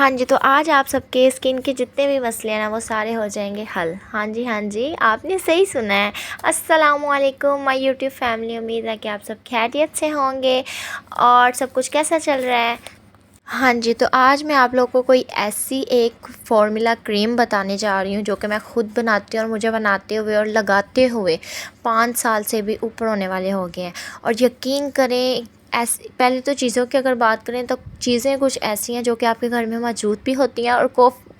हाँ जी, तो आज आप सबके स्किन के जितने भी मसले हैं ना वो सारे हो जाएंगे हल। हाँ जी, आपने सही सुना है। अस्सलामुअलैकुम माय यूट्यूब फैमिली, उम्मीद है कि आप सब खैरियत से होंगे और सब कुछ कैसा चल रहा है। हाँ जी, तो आज मैं आप लोगों को कोई ऐसी एक फ़ॉर्मूला क्रीम बताने जा रही हूँ जो कि मैं ख़ुद बनाती हूँ और मुझे बनाते हुए और लगाते हुए 5 साल से भी ऊपर होने वाले हो गए हैं। और यकीन करें, ऐसे पहले तो चीज़ों की अगर बात करें तो चीज़ें कुछ ऐसी हैं जो कि आपके घर में मौजूद भी होती हैं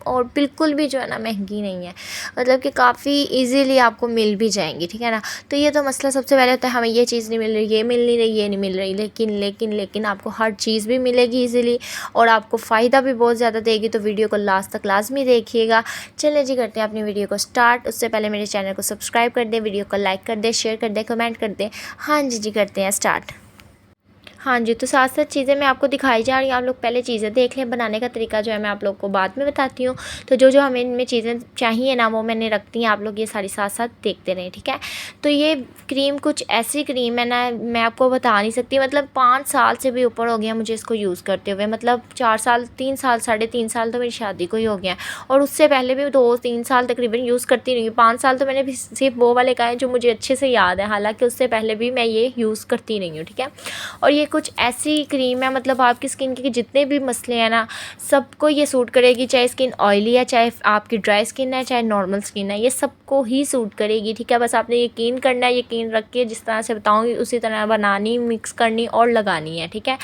और बिल्कुल भी जो है ना महंगी नहीं है, मतलब कि काफ़ी इजीली आपको मिल भी जाएंगी, ठीक है ना। तो ये तो मसला सबसे पहले होता है, हमें ये चीज़ नहीं मिल रही, ये मिल नहीं रही, ये नहीं मिल रही, लेकिन आपको हर चीज़ भी मिलेगी इजीली और आपको फ़ायदा भी बहुत ज़्यादा देगी। तो वीडियो को लास्ट तक लाजमी देखिएगा। चलिए जी, करते हैं अपनी वीडियो को स्टार्ट। उससे पहले मेरे चैनल को सब्सक्राइब कर दें, वीडियो को लाइक कर दें, शेयर कर दें, कमेंट कर दें। हाँ जी, करते हैं स्टार्ट। हाँ जी, तो साथ साथ चीज़ें मैं आपको दिखाई जा रही हूँ, आप लोग पहले चीज़ें देख लें। बनाने का तरीका जो है मैं आप लोग को बाद में बताती हूँ। तो जो हमें इनमें चीज़ें चाहिए ना वो मैंने रखती हैं, आप लोग ये सारी साथ साथ देखते रहें, ठीक है। तो ये क्रीम कुछ ऐसी क्रीम है ना, मैं आपको बता नहीं सकती, मतलब 5 साल से भी ऊपर हो गया मुझे इसको यूज़ करते हुए। मतलब 4 साल, 3 साल, 3.5 साल तो मेरी शादी को ही हो गया और उससे पहले भी 2-3 साल तकरीबन यूज़ करती रही हूँ। 5 साल तो मैंने भी सिर्फ वो वाले कहा है जो मुझे अच्छे से याद है, हालाँकि उससे पहले भी मैं ये यूज़ करती रही हूँ, ठीक है। और ये कुछ ऐसी क्रीम है, मतलब आपकी स्किन के जितने भी मसले हैं ना सबको ये सूट करेगी, चाहे स्किन ऑयली है, चाहे आपकी ड्राई स्किन है, चाहे नॉर्मल स्किन है, ये सबको ही सूट करेगी, ठीक है। बस आपने यकीन करना है, यकीन रख के जिस तरह से बताऊंगी उसी तरह बनानी, मिक्स करनी और लगानी है, ठीक है।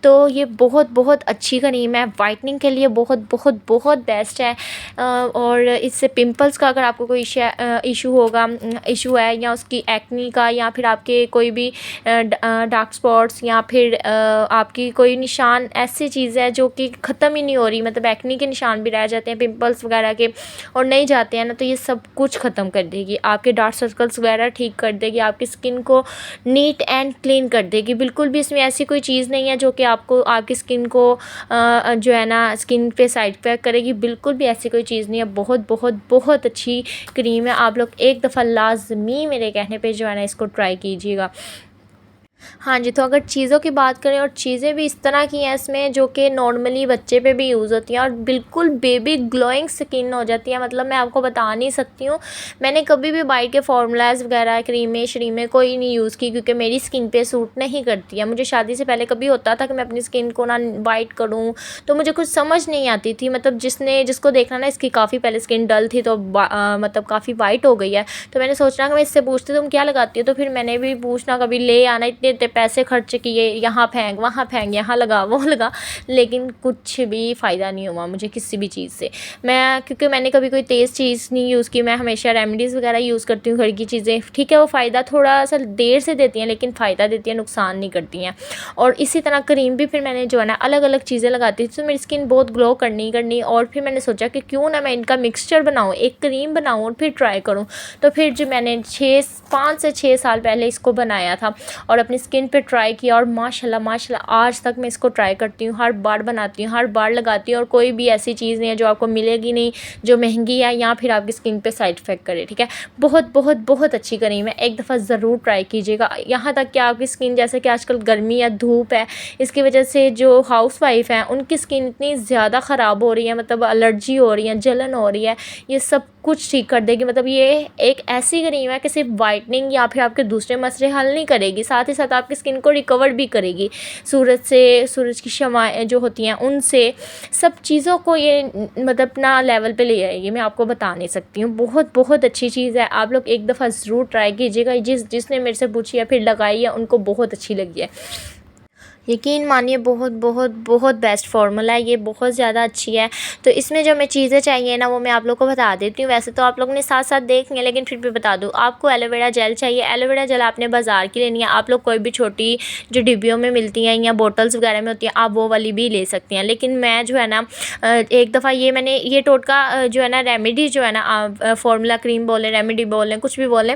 तो ये बहुत बहुत अच्छी क्रीम है, वाइटनिंग के लिए बहुत बहुत बहुत बेस्ट है। और इससे पिंपल्स का अगर आपको कोई इशू है या उसकी एक्नी का, या फिर आपके कोई भी डार्क स्पॉट्स, या फिर आपकी कोई निशान, ऐसी चीज़ है जो कि ख़त्म ही नहीं हो रही, मतलब एक्नी के निशान भी रह जाते हैं, पिंपल्स वगैरह के, और नहीं जाते हैं ना, तो ये सब कुछ ख़त्म कर देगी। आपके डार्क सर्कल्स वगैरह ठीक कर देगी, आपकी स्किन को नीट एंड क्लीन कर देगी। बिल्कुल भी इसमें ऐसी कोई चीज़ नहीं है जो कि आपको आपकी स्किन को जो है ना स्किन पे साइड इफेक्ट करेगी, बिल्कुल भी ऐसी कोई चीज़ नहीं है। बहुत बहुत बहुत अच्छी क्रीम है, आप लोग एक दफ़ा लाजमी मेरे कहने पे जो है ना इसको ट्राई कीजिएगा। हाँ जी, तो अगर चीज़ों की बात करें, और चीज़ें भी इस तरह की हैं इसमें जो कि नॉर्मली बच्चे पे भी यूज़ होती हैं और बिल्कुल बेबी ग्लोइंग स्किन हो जाती है, मतलब मैं आपको बता नहीं सकती हूँ। मैंने कभी भी बाहर के फार्मूलाज वगैरह क्रीमें श्रीमें कोई नहीं यूज़ की, क्योंकि मेरी स्किन पे सूट नहीं करती है। मुझे शादी से पहले कभी होता था कि मैं अपनी स्किन को ना वाइट करूँ, तो मुझे कुछ समझ नहीं आती थी। मतलब जिसको देखना ना इसकी काफ़ी पहले स्किन डल थी, तो मतलब काफ़ी वाइट हो गई है, तो मैंने सोचना कि मैं इससे पूछती तुम क्या लगाती हो, तो फिर मैंने भी पूछना, कभी ले आना, इतने पैसे खर्च किए, यहाँ फेंक वहाँ फेंक, यहाँ लगा वो लगा, लेकिन कुछ भी फ़ायदा नहीं हुआ मुझे किसी भी चीज़ से। क्योंकि मैंने कभी कोई तेज़ चीज़ नहीं यूज़ की, मैं हमेशा रेमेडीज़ वगैरह यूज़ करती हूँ, घर की चीज़ें, ठीक है। वो फ़ायदा थोड़ा सा देर से देती हैं लेकिन फ़ायदा देती हैं, नुकसान नहीं करती हैं। और इसी तरह क्रीम भी फिर मैंने जो है ना अलग अलग चीज़ें लगाती थी, तो मेरी स्किन बहुत ग्लो करनी, और फिर मैंने सोचा कि क्यों ना मैं इनका मिक्सचर बनाऊँ, एक क्रीम बनाऊँ और फिर ट्राई करूँ। तो फिर जो मैंने 5 से 6 साल पहले इसको बनाया था और अपनी स्किन पे ट्राई किया, और माशाल्लाह आज तक मैं इसको ट्राई करती हूँ, हर बार बनाती हूँ, हर बार लगाती हूँ, और कोई भी ऐसी चीज़ नहीं है जो आपको मिलेगी नहीं जो महंगी है या फिर आपकी स्किन पे साइड इफेक्ट करे, ठीक है। बहुत बहुत बहुत अच्छी क्रीम है, एक दफ़ा ज़रूर ट्राई कीजिएगा। यहाँ तक कि आपकी स्किन, जैसे कि आजकल गर्मी या धूप है, इसकी वजह से जो हाउस वाइफ हैं उनकी स्किन इतनी ज़्यादा ख़राब हो रही है, मतलब एलर्जी हो रही है, जलन हो रही है, ये सब कुछ ठीक कर देगी। मतलब ये एक ऐसी क्रीम है कि सिर्फ वाइटनिंग या फिर आपके दूसरे मसले हल नहीं करेगी, साथ ही साथ आपकी स्किन को रिकवर भी करेगी सूरज की शमाएं जो होती हैं उनसे, सब चीज़ों को ये मतलब अपना लेवल पे ले आएगी। मैं आपको बता नहीं सकती हूँ, बहुत बहुत अच्छी चीज़ है, आप लोग एक दफ़ा ज़रूर ट्राई कीजिएगा। जिसने मेरे से पूछी है फिर लगाई है, उनको बहुत अच्छी लगी है। यकीन मानिए, बहुत बहुत बहुत बेस्ट फार्मूला है ये, बहुत ज़्यादा अच्छी है। तो इसमें जो मैं चीज़ें चाहिए ना वो मैं आप लोग को बता देती हूँ। वैसे तो आप लोगों ने साथ साथ देख लिया, लेकिन फिर भी बता दूँ। आपको एलोवेरा जेल चाहिए, एलोवेरा जेल आपने बाज़ार की लेनी है। आप लोग कोई भी छोटी जो डिब्बियों में मिलती हैं या बोटल्स वगैरह में होती हैं, आप वो वाली भी ले सकती हैं। लेकिन मैं जो है ना एक दफ़ा ये टोटका जो है ना रेमेडी जो है ना, फार्मूला क्रीम बोलें, रेमेडी बोलें, कुछ भी बोलें,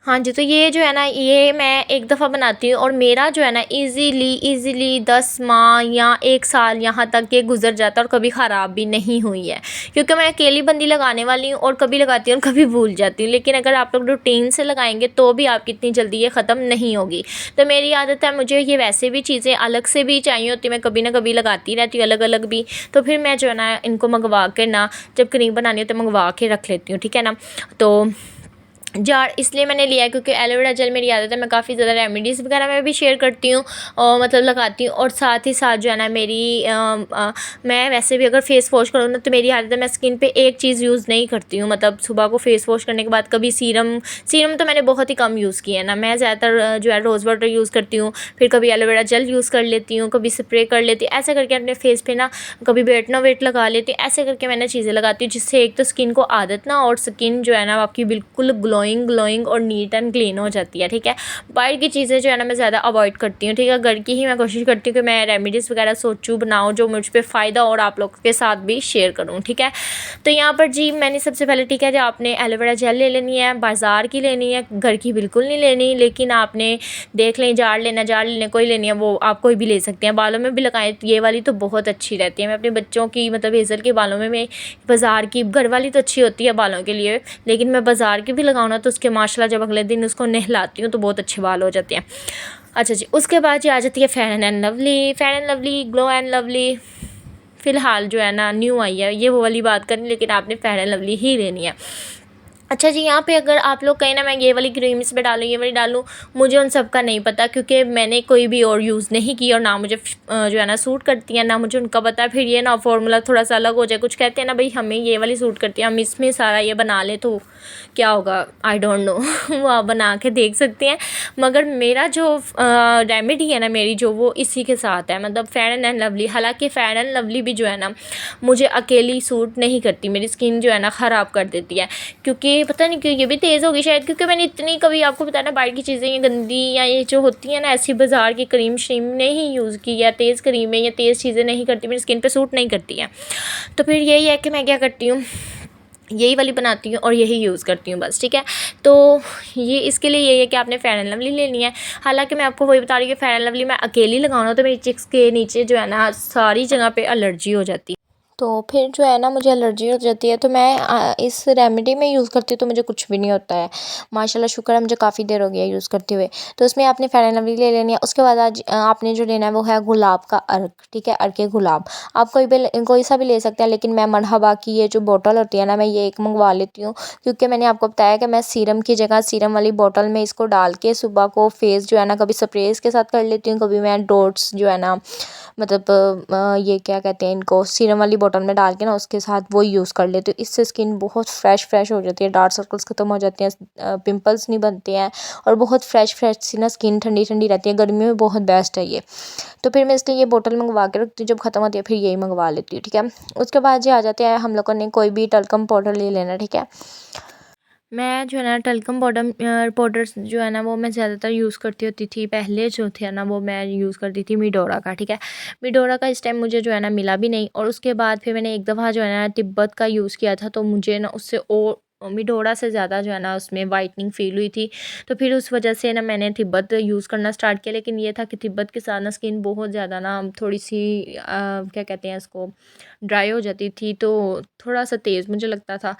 हाँ जी, तो ये जो है ना, ये मैं एक दफ़ा बनाती हूँ और मेरा जो है ना ईज़िली 10 माह या 1 साल यहाँ तक ये गुज़र जाता है और कभी ख़राब भी नहीं हुई है। क्योंकि मैं अकेली बंदी लगाने वाली हूँ और कभी लगाती हूँ और कभी भूल जाती हूँ। लेकिन अगर आप लोग रूटीन से लगाएँगे तो भी आपकी इतनी जल्दी ये ख़त्म नहीं होगी। तो मेरी आदत है, मुझे ये वैसे भी चीज़ें अलग से भी चाहिए होती हैं, मैं कभी ना कभी लगाती रहती हूँ अलग-अलग भी। तो फिर मैं जो है ना इनको मँगवा के ना, जब क्रीम बनानी हो तो मँगवा के रख लेती हूँ, ठीक है ना। तो जार इसलिए मैंने लिया है क्योंकि एलोवेरा जेल मेरी आदत है, मैं काफ़ी ज़्यादा रेमेडीज़ वगैरह में भी शेयर करती हूँ और मतलब लगाती हूँ। और साथ ही साथ जो है ना मेरी मैं वैसे भी अगर फ़ेस वॉश करूँ ना, तो मेरी आदत है मैं स्किन पे एक चीज़ यूज़ नहीं करती हूँ। मतलब सुबह को फ़ेस वॉश करने के बाद कभी सीरम तो मैंने बहुत ही कम यूज़ किया है ना। मैं ज़्यादातर जो है रोज़ वाटर यूज़ करती हूँ, फिर कभी एलोवेरा जेल यूज़ कर लेती हूँ, कभी स्प्रे कर लेती हूँ। ऐसे करके अपने फ़ेस पे ना कभी वेट लगा लेती हूँ। ऐसे करके मैंने चीज़ें लगाती हूँ जिससे एक तो स्किन को आदत ना, और स्किन जो है ना आपकी बिल्कुल ग्लोइंग और नीट एंड क्लीन हो जाती है, ठीक है। बाहर की चीज़ें जो है ना मैं ज़्यादा अवॉइड करती हूँ, ठीक है। घर की ही मैं कोशिश करती हूँ कि मैं रेमेडीज़ वगैरह सोचूँ, बनाऊँ जो मुझ पे फ़ायदा और आप लोग के साथ भी शेयर करूँ, ठीक है। तो यहाँ पर जी मैंने सबसे पहले, ठीक है, जो आपने एलोवेरा जेल ले लेनी है, बाज़ार की लेनी है, घर की बिल्कुल नहीं लेनी। लेकिन आपने देख लें, जार लेना कोई लेनी है वो आप कोई भी ले सकते हैं। बालों में भी लगाएं, ये वाली तो बहुत अच्छी रहती है। मैं अपने बच्चों की मतलब हेज़ल के बालों में मैं बाज़ार की, घर वाली तो अच्छी होती है बालों के लिए, लेकिन मैं बाज़ार की भी लगाऊँ ना तो उसके माशाल्लाह जब अगले दिन उसको नहलाती हूँ तो बहुत अच्छे बाल हो जाते हैं। अच्छा जी, उसके बाद ये आ जाती है fair and lovely, glow and lovely. फ़िलहाल जो है ना न्यू आई है, ये वो वाली बात करनी, लेकिन आपने फेयर एंड लवली ही लेनी है। अच्छा जी, यहाँ पे अगर आप लोग कहें ना मैं ये वाली क्रीम इस पे डालूँ, ये वाली डालूँ, मुझे उन सब का नहीं पता क्योंकि मैंने कोई भी और यूज़ नहीं की और ना मुझे जो है ना सूट करती है, ना मुझे उनका पता है। फिर ये ना फ़ॉर्मूला थोड़ा-सा अलग हो जाए, कुछ कहते हैं ना भई हमें ये वाली सूट करती है, हम इसमें सारा ये बना लें तो क्या होगा, आई डोंट नो। वो आप बना के देख सकते हैं। मगर मेरा जो रेमेडी है ना मेरी, जो वो इसी के साथ है, मतलब फेयर एंड लवली। हालाँकि फेयर एंड लवली भी जो है ना मुझे अकेली सूट नहीं करती, मेरी स्किन जो है ना ख़राब कर देती है। क्योंकि पता नहीं क्यों ये भी तेज़ हो गई शायद, क्योंकि मैंने इतनी कभी आपको बताया ना बाहर की चीज़ें ये गंदी या ये जो होती है ना ऐसी बाज़ार की क्रीम श्रीम नहीं यूज़ की, या तेज़ क्रीमें या तेज़ चीज़ें नहीं करती, मेरी स्किन पे सूट नहीं करती हैं। तो फिर यही है कि मैं क्या करती हूँ, यही वाली बनाती हूँ और यही यूज़ करती हूँ बस, ठीक है। तो ये इसके लिए यही है कि आपने फेयर एंड लवली लेनी है। हालाँकि मैं आपको वही बता रही हूँ कि फेयर एंड लवली मैं अकेली लगाऊँ ना तो मेरी चिक्स के नीचे जो है ना सारी जगह पे एलर्जी हो जाती है। तो फिर जो है ना मुझे एलर्जी हो जाती है, तो मैं इस रेमेडी में यूज़ करती हूँ तो मुझे कुछ भी नहीं होता है। माशाल्लाह शुक्र है, मुझे काफ़ी देर हो गई है यूज़ करते हुए। तो उसमें आपने फेयर एंड लवली ले लेनी है। उसके बाद आज आपने जो लेना है वो है गुलाब का अर्क, ठीक है, अर्क गुलाब। आप कोई सा भी ले सकते हैं, लेकिन मैं मरहबा की ये जो बॉटल होती है ना, मैं ये एक मँगवा लेती हूँ क्योंकि मैंने आपको बताया कि मैं सीरम की जगह सीरम वाली बॉटल में इसको डाल के सुबह को फेस जो है ना कभी स्प्रेज़ के साथ कर लेती हूँ, कभी मैं डॉट्स जो है ना मतलब ये क्या कहते हैं इनको, सीरम वाली बॉटल में डाल के ना उसके साथ वो यूज़ कर लेती हूँ। इससे स्किन बहुत फ्रेश हो जाती है, डार्क सर्कल्स ख़त्म हो जाते हैं, पिंपल्स नहीं बनते हैं और बहुत फ्रेश सी ना स्किन ठंडी रहती है। गर्मियों में बहुत बेस्ट है ये। तो फिर मैं इसलिए ये बॉटल मंगवा के रखती हूँ, जब ख़त्म होती है फिर यही मंगवा लेती हूँ, ठीक है। उसके बाद ये आ जाते हैं, हम लोगों ने कोई भी टल्कम पाउडर ले लेना, ठीक है। मैं जो है ना टल्कम पाउडर्स जो है ना वो मैं ज़्यादातर यूज़ करती होती थी पहले, जो थे ना वो मैं यूज़ करती थी मिडोरा का, ठीक है। मिडोरा का इस टाइम मुझे जो है ना मिला भी नहीं, और उसके बाद फिर मैंने एक दफ़ा जो है ना तिब्बत का यूज़ किया था, तो मुझे ना उससे और मिडोरा से ज़्यादा जो है ना उसमें वाइटनिंग फ़ील हुई थी। तो फिर उस वजह से ना मैंने तिब्बत यूज़ करना स्टार्ट किया, लेकिन ये था कि तिब्बत के साथ ना स्किन बहुत ज़्यादा ना थोड़ी सी क्या कहते हैं इसको, ड्राई हो जाती थी, तो थोड़ा सा तेज़ मुझे लगता था।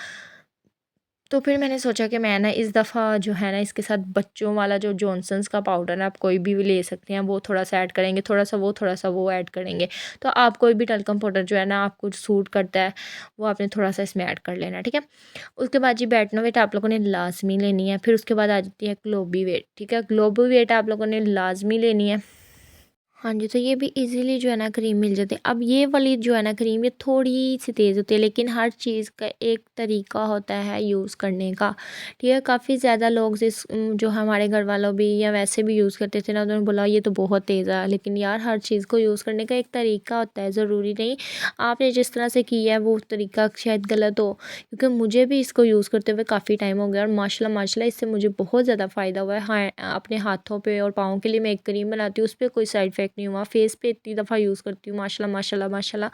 तो फिर मैंने सोचा कि मैं ना इस दफ़ा जो है ना इसके साथ बच्चों वाला जो जॉनसन्स का पाउडर है, आप कोई भी ले सकते हैं, वो थोड़ा-सा ऐड करेंगे, थोड़ा-सा वो ऐड करेंगे। तो आप कोई भी टल्कम पाउडर जो है ना आपको सूट करता है, वो आपने थोड़ा-सा इसमें ऐड कर लेना है, ठीक है। उसके बाद जी बेटनोवेट आप लोगों ने लाज़मी लेनी है। फिर उसके बाद आ जाती है ग्लोबीवेट, ठीक है। ग्लोबीवेट आप लोगों ने लाज़मी लेनी है। हाँ जी, तो ये भी इजीली जो है ना क्रीम मिल जाती है। अब ये वाली जो है ना क्रीम, ये थोड़ी-सी तेज़ होती है, लेकिन हर चीज़ का एक तरीका होता है यूज़ करने का, ठीक है। काफ़ी ज़्यादा लोग जो हमारे घर वालों भी या वैसे भी यूज़ करते थे ना, उन्होंने बोला ये तो बहुत तेज़ है, लेकिन यार हर चीज़ को यूज़ करने का एक तरीका होता है, ज़रूरी नहीं आपने जिस तरह से किया है वो तरीका शायद गलत हो। क्योंकि मुझे भी इसको यूज़ करते हुए काफ़ी टाइम हो गया और माशाल्लाह इससे मुझे बहुत ज़्यादा फ़ायदा हुआ है। हाँ, अपने हाथों पे और पाँव के लिए मैं एक क्रीम बनाती हूँ, उस पे कोई साइड इफ़ेक्ट अटैक नहीं हुआ। फेस पे इतनी दफ़ा यूज़ करती हूँ, माशाल्लाह माशाल्लाह माशाल्लाह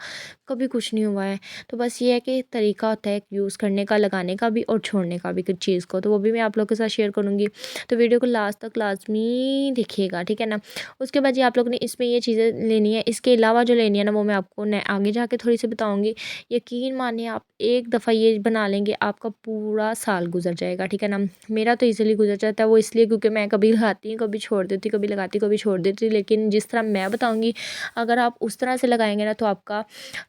कभी कुछ नहीं हुआ है। तो बस ये है कि तरीका होता है यूज़ करने का, लगाने का भी और छोड़ने का भी कुछ चीज़ को, तो वो भी मैं आप लोगों के साथ शेयर करूँगी। तो वीडियो को लास्ट तक लाज़मी देखिएगा, ठीक है ना। उसके बाद ये आप लोग ने इसमें ये चीज़ें लेनी है, इसके अलावा जो लेनी है ना वो मैं आपको न आगे जाके थोड़ी सी बताऊँगी। यकीन मानिए आप एक दफ़ा ये बना लेंगे आपका पूरा साल गुज़र जाएगा, ठीक है ना। मेरा तो ईज़िली गुज़र जाता है, वो इसलिए क्योंकि मैं कभी लगाती हूँ, कभी छोड़ देती हूँ, कभी लगाती हूँ, कभी छोड़ देती हूँ। लेकिन जिस तरह मैं बताऊँगी अगर आप उस तरह से लगाएँगे ना तो आपका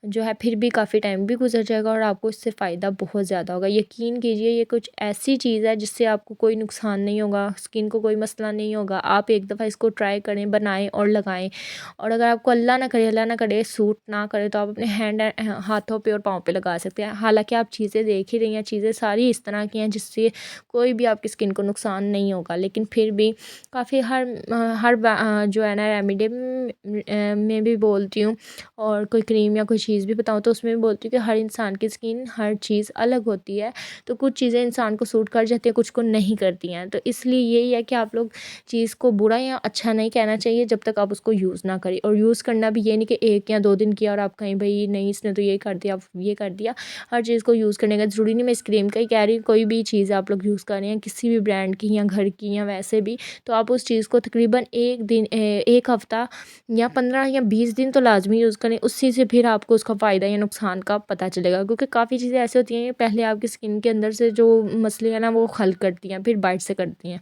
जो है फिर भी काफ़ी टाइम भी गुज़र जाएगा और आपको इससे फ़ायदा बहुत ज़्यादा होगा। यकीन कीजिए ये कुछ ऐसी चीज़ है जिससे आपको कोई नुकसान नहीं होगा, स्किन को कोई मसला नहीं होगा। आप एक दफ़ा इसको ट्राई करें, बनाएँ और लगाएँ। और अगर आपको अल्लाह ना करे सूट ना करे तो आप अपने हाथों पे और पाँव पे लगा सकते हैं। हालाँकि आप चीज़ें देख ही रही हैं, चीज़ें सारी इस तरह की हैं जिससे कोई भी आपकी स्किन को नुकसान नहीं होगा। लेकिन फिर भी काफ़ी जो है ना रेमेडी में भी बोलती हूँ और कोई क्रीम या कोई चीज़ भी बताऊँ तो उसमें भी बोलती हूँ कि हर इंसान की स्किन हर चीज़ अलग होती है। तो कुछ चीज़ें इंसान को सूट कर जाती हैं, कुछ को नहीं करती हैं। तो इसलिए यही है कि आप लोग चीज़ को बुरा या अच्छा नहीं कहना चाहिए जब तक आप उसको यूज़ ना करें। और यूज़ करना भी ये नहीं कि 1 या 2 दिन किया और आप कहीं भई नहीं इसने तो ये कर दिया, अब ये कर दिया। हर चीज़ को यूज़ करने का ज़रूरी नहीं, मैं इस क्रीम का ही कह रही हूँ, कोई भी चीज़ आप लोग यूज़ कर रहे हैं किसी भी ब्रांड की या घर की या वैसे भी, तो आप उस चीज़ को तकरीबन 1 दिन 1 हफ़्ता या 15 या 20 दिन तो लाज़मी यूज़ करें। उसी से फिर आपको उसका फ़ायदा या नुकसान का पता चलेगा, क्योंकि काफ़ी चीज़ें ऐसी होती हैं पहले आपकी स्किन के अंदर से जो मसले हैं ना वो हल करती हैं, फिर बाहर से करती हैं,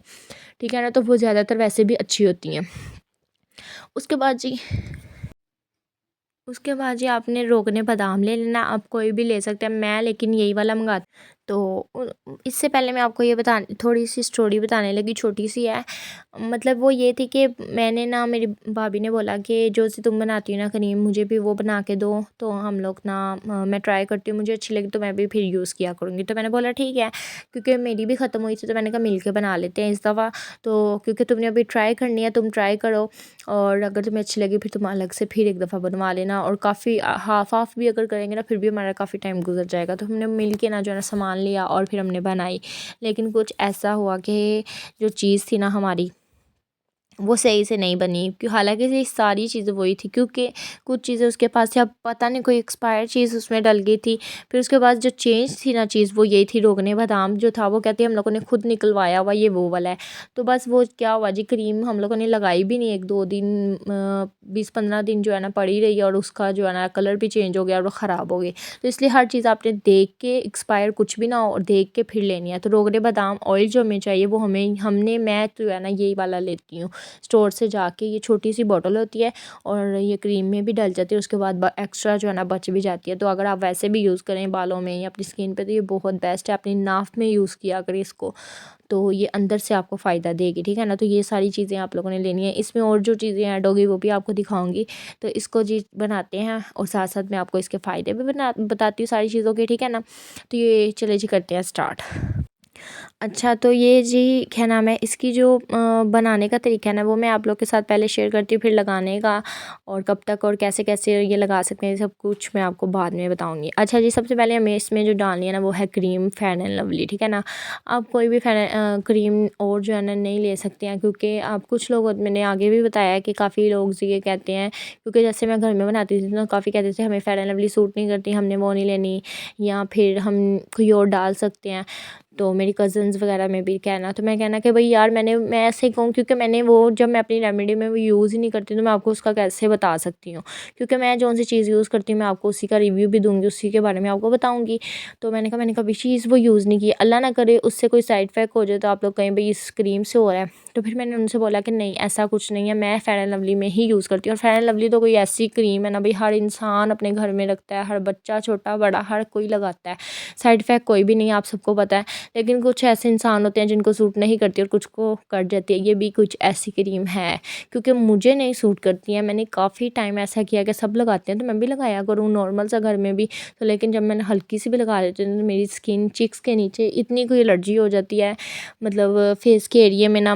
ठीक है ना। तो वो ज़्यादातर वैसे भी अच्छी होती हैं। उसके बाद जी आपने रोगने बादाम ले लेना, आप कोई भी ले सकते हैं, मैं लेकिन यही वाला मंगा। तो इससे पहले मैं आपको ये थोड़ी सी स्टोरी बताने लगी, छोटी सी है। मतलब वो ये थी कि मैंने ना मेरी भाभी ने बोला कि जो सी तुम बनाती हो ना क्रीम मुझे भी वो बना के दो, तो हम लोग ना मैं ट्राई करती हूँ, मुझे अच्छी लगी तो मैं भी फिर यूज़ किया करूँगी। तो मैंने बोला ठीक है, क्योंकि मेरी भी ख़त्म हुई थी तो मैंने कहा मिल के बना लेते हैं इस दफ़ा। तो क्योंकि तुमने अभी ट्राई करनी है, तुम ट्राई करो और अगर तुम्हें अच्छी लगी फिर तुम अलग से फिर एक दफ़ा बनवा लेना। और काफ़ी हाफ़ भी अगर करेंगे ना फिर भी हमारा काफ़ी टाइम गुजर जाएगा। तो हमने मिल के ना जो है ना सामान लिया और फिर हमने बनाई। लेकिन कुछ ऐसा हुआ कि जो चीज़ थी ना हमारी वो सही से नहीं बनी, क्यों हालाँकि ये सारी चीज़ें वही थी, क्योंकि कुछ चीज़ें उसके पास से अब पता नहीं कोई एक्सपायर चीज़ उसमें डल गई थी। फिर उसके बाद जो चेंज थी ना चीज़ वो यही थी, रोगने बादाम जो था वो कहती है हम लोगों ने खुद निकलवाया हुआ ये वो वाला है। तो बस वो क्या हुआ जी, क्रीम हम लोगों ने लगाई भी नहीं, 1-2 दिन 20-15 दिन जो है ना पड़ी रही और उसका जो है ना कलर भी चेंज हो गया और वो ख़राब हो गई। तो इसलिए हर चीज़ आपने देख के, एक्सपायर कुछ भी ना हो और देख के फिर लेनी है। तो रोगने बादाम ऑयल जो हमें चाहिए वो मैं जो है ना यही वाला लेती हूँ स्टोर से जाके। ये छोटी सी बॉटल होती है और ये क्रीम में भी डल जाती है, उसके बाद एक्स्ट्रा जो है ना बच भी जाती है। तो अगर आप वैसे भी यूज़ करें बालों में या अपनी स्किन पे तो ये बहुत बेस्ट है। अपनी नाफ में यूज़ किया करें इसको, तो ये अंदर से आपको फ़ायदा देगी, ठीक है ना। तो ये सारी चीज़ें आप लोगों ने लेनी है। इसमें और जो चीज़ें ऐड होगी वो भी आपको दिखाऊंगी। तो इसको जी बनाते हैं और साथ साथ मैं आपको इसके फ़ायदे भी बताती हूँ सारी चीज़ों के, ठीक है ना। तो ये चले जी करते हैं स्टार्ट। अच्छा, तो ये जी क्या नाम है इसकी जो बनाने का तरीका है ना वो मैं आप लोग के साथ पहले शेयर करती हूँ, फिर लगाने का और कब तक और कैसे कैसे ये लगा सकते हैं सब कुछ मैं आपको बाद में बताऊँगी। अच्छा जी, सबसे पहले हमें इसमें जो डालनी है ना वो है क्रीम फेयर एंड लवली, ठीक है ना। आप कोई भी क्रीम और जो है ना नहीं ले सकते हैं, क्योंकि आप कुछ लोग मैंने आगे भी बताया है कि काफ़ी लोग ये कहते हैं, क्योंकि जैसे मैं घर में बनाती थी तो काफ़ी कहते थे हमें फेयर एंड लवली सूट नहीं करती, हमने वो नहीं लेनी, या फिर हम कोई और डाल सकते हैं। तो मेरी कज़न्स वगैरह में भी कहना, तो मैं कहना कि भाई यार मैं ऐसे ही कहूँ, क्योंकि मैंने वो जब मैं अपनी रेमेडी में वो यूज़ ही नहीं करती तो मैं आपको उसका कैसे बता सकती हूँ। क्योंकि मैं जो सी चीज़ यूज़ करती हूँ मैं आपको उसी का रिव्यू भी दूँगी, उसी के बारे में आपको बताऊँगी। तो मैंने कभी चीज़ वो यूज़ नहीं की, अल्लाह ना करे उससे कोई साइड इफ़ेक्ट हो जाए तो आप लोग कहें भाई इस क्रीम से हो रहा है। तो फिर मैंने उनसे बोला कि नहीं ऐसा कुछ नहीं है, मैं फेयर एंड लवली में ही यूज़ करती हूँ। और फेयर एंड लवली तो कोई ऐसी क्रीम है ना भाई, हर इंसान अपने घर में रखता है, हर बच्चा छोटा बड़ा हर कोई लगाता है, साइड इफ़ेक्ट कोई भी नहीं है, आप सबको पता है। लेकिन कुछ ऐसे इंसान होते हैं जिनको सूट नहीं करती और कुछ को कर जाती है, ये भी कुछ ऐसी क्रीम है, क्योंकि मुझे नहीं सूट करती है। मैंने काफ़ी टाइम ऐसा किया कि सब लगाते हैं तो मैं भी लगाया करूँ नॉर्मल सा घर में भी। तो लेकिन जब मैंने हल्की सी भी लगा लेती हूँ तो मेरी स्किन चिक्स के नीचे इतनी कोई एलर्जी हो जाती है, मतलब फेस के एरिए में ना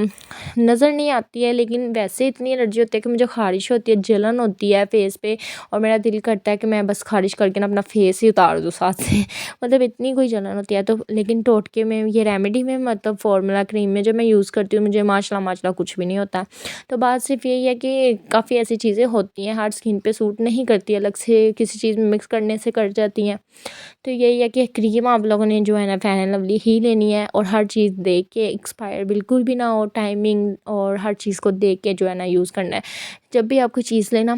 नज़र नहीं आती है, लेकिन वैसे इतनी एलर्जी होती है कि मुझे ख़ारिश होती है, जलन होती है फेस पे, और मेरा दिल करता है कि मैं बस ख़ारिश करके ना अपना फेस ही उतार दूँ साथ से मतलब इतनी कोई जलन होती है। तो लेकिन टोटके में ये रेमेडी में मतलब फ़ॉर्मूला क्रीम में जो मैं यूज़ करती हूँ, मुझे माशाल्लाह कुछ भी नहीं होता। तो बात सिर्फ यही है कि काफ़ी ऐसी चीज़ें होती हैं हर स्किन पे सूट नहीं करती, अलग से किसी चीज़ में मिक्स करने से कर जाती हैं। तो यही है कि क्रीम आप लोगों ने जो है ना फेयर एंड लवली ही लेनी है, और हर चीज़ देख के, एक्सपायर बिल्कुल भी ना हो, टाइमिंग और हर चीज़ को देख के जो है ना यूज़ करना है। जब भी आप कोई चीज़ लेना,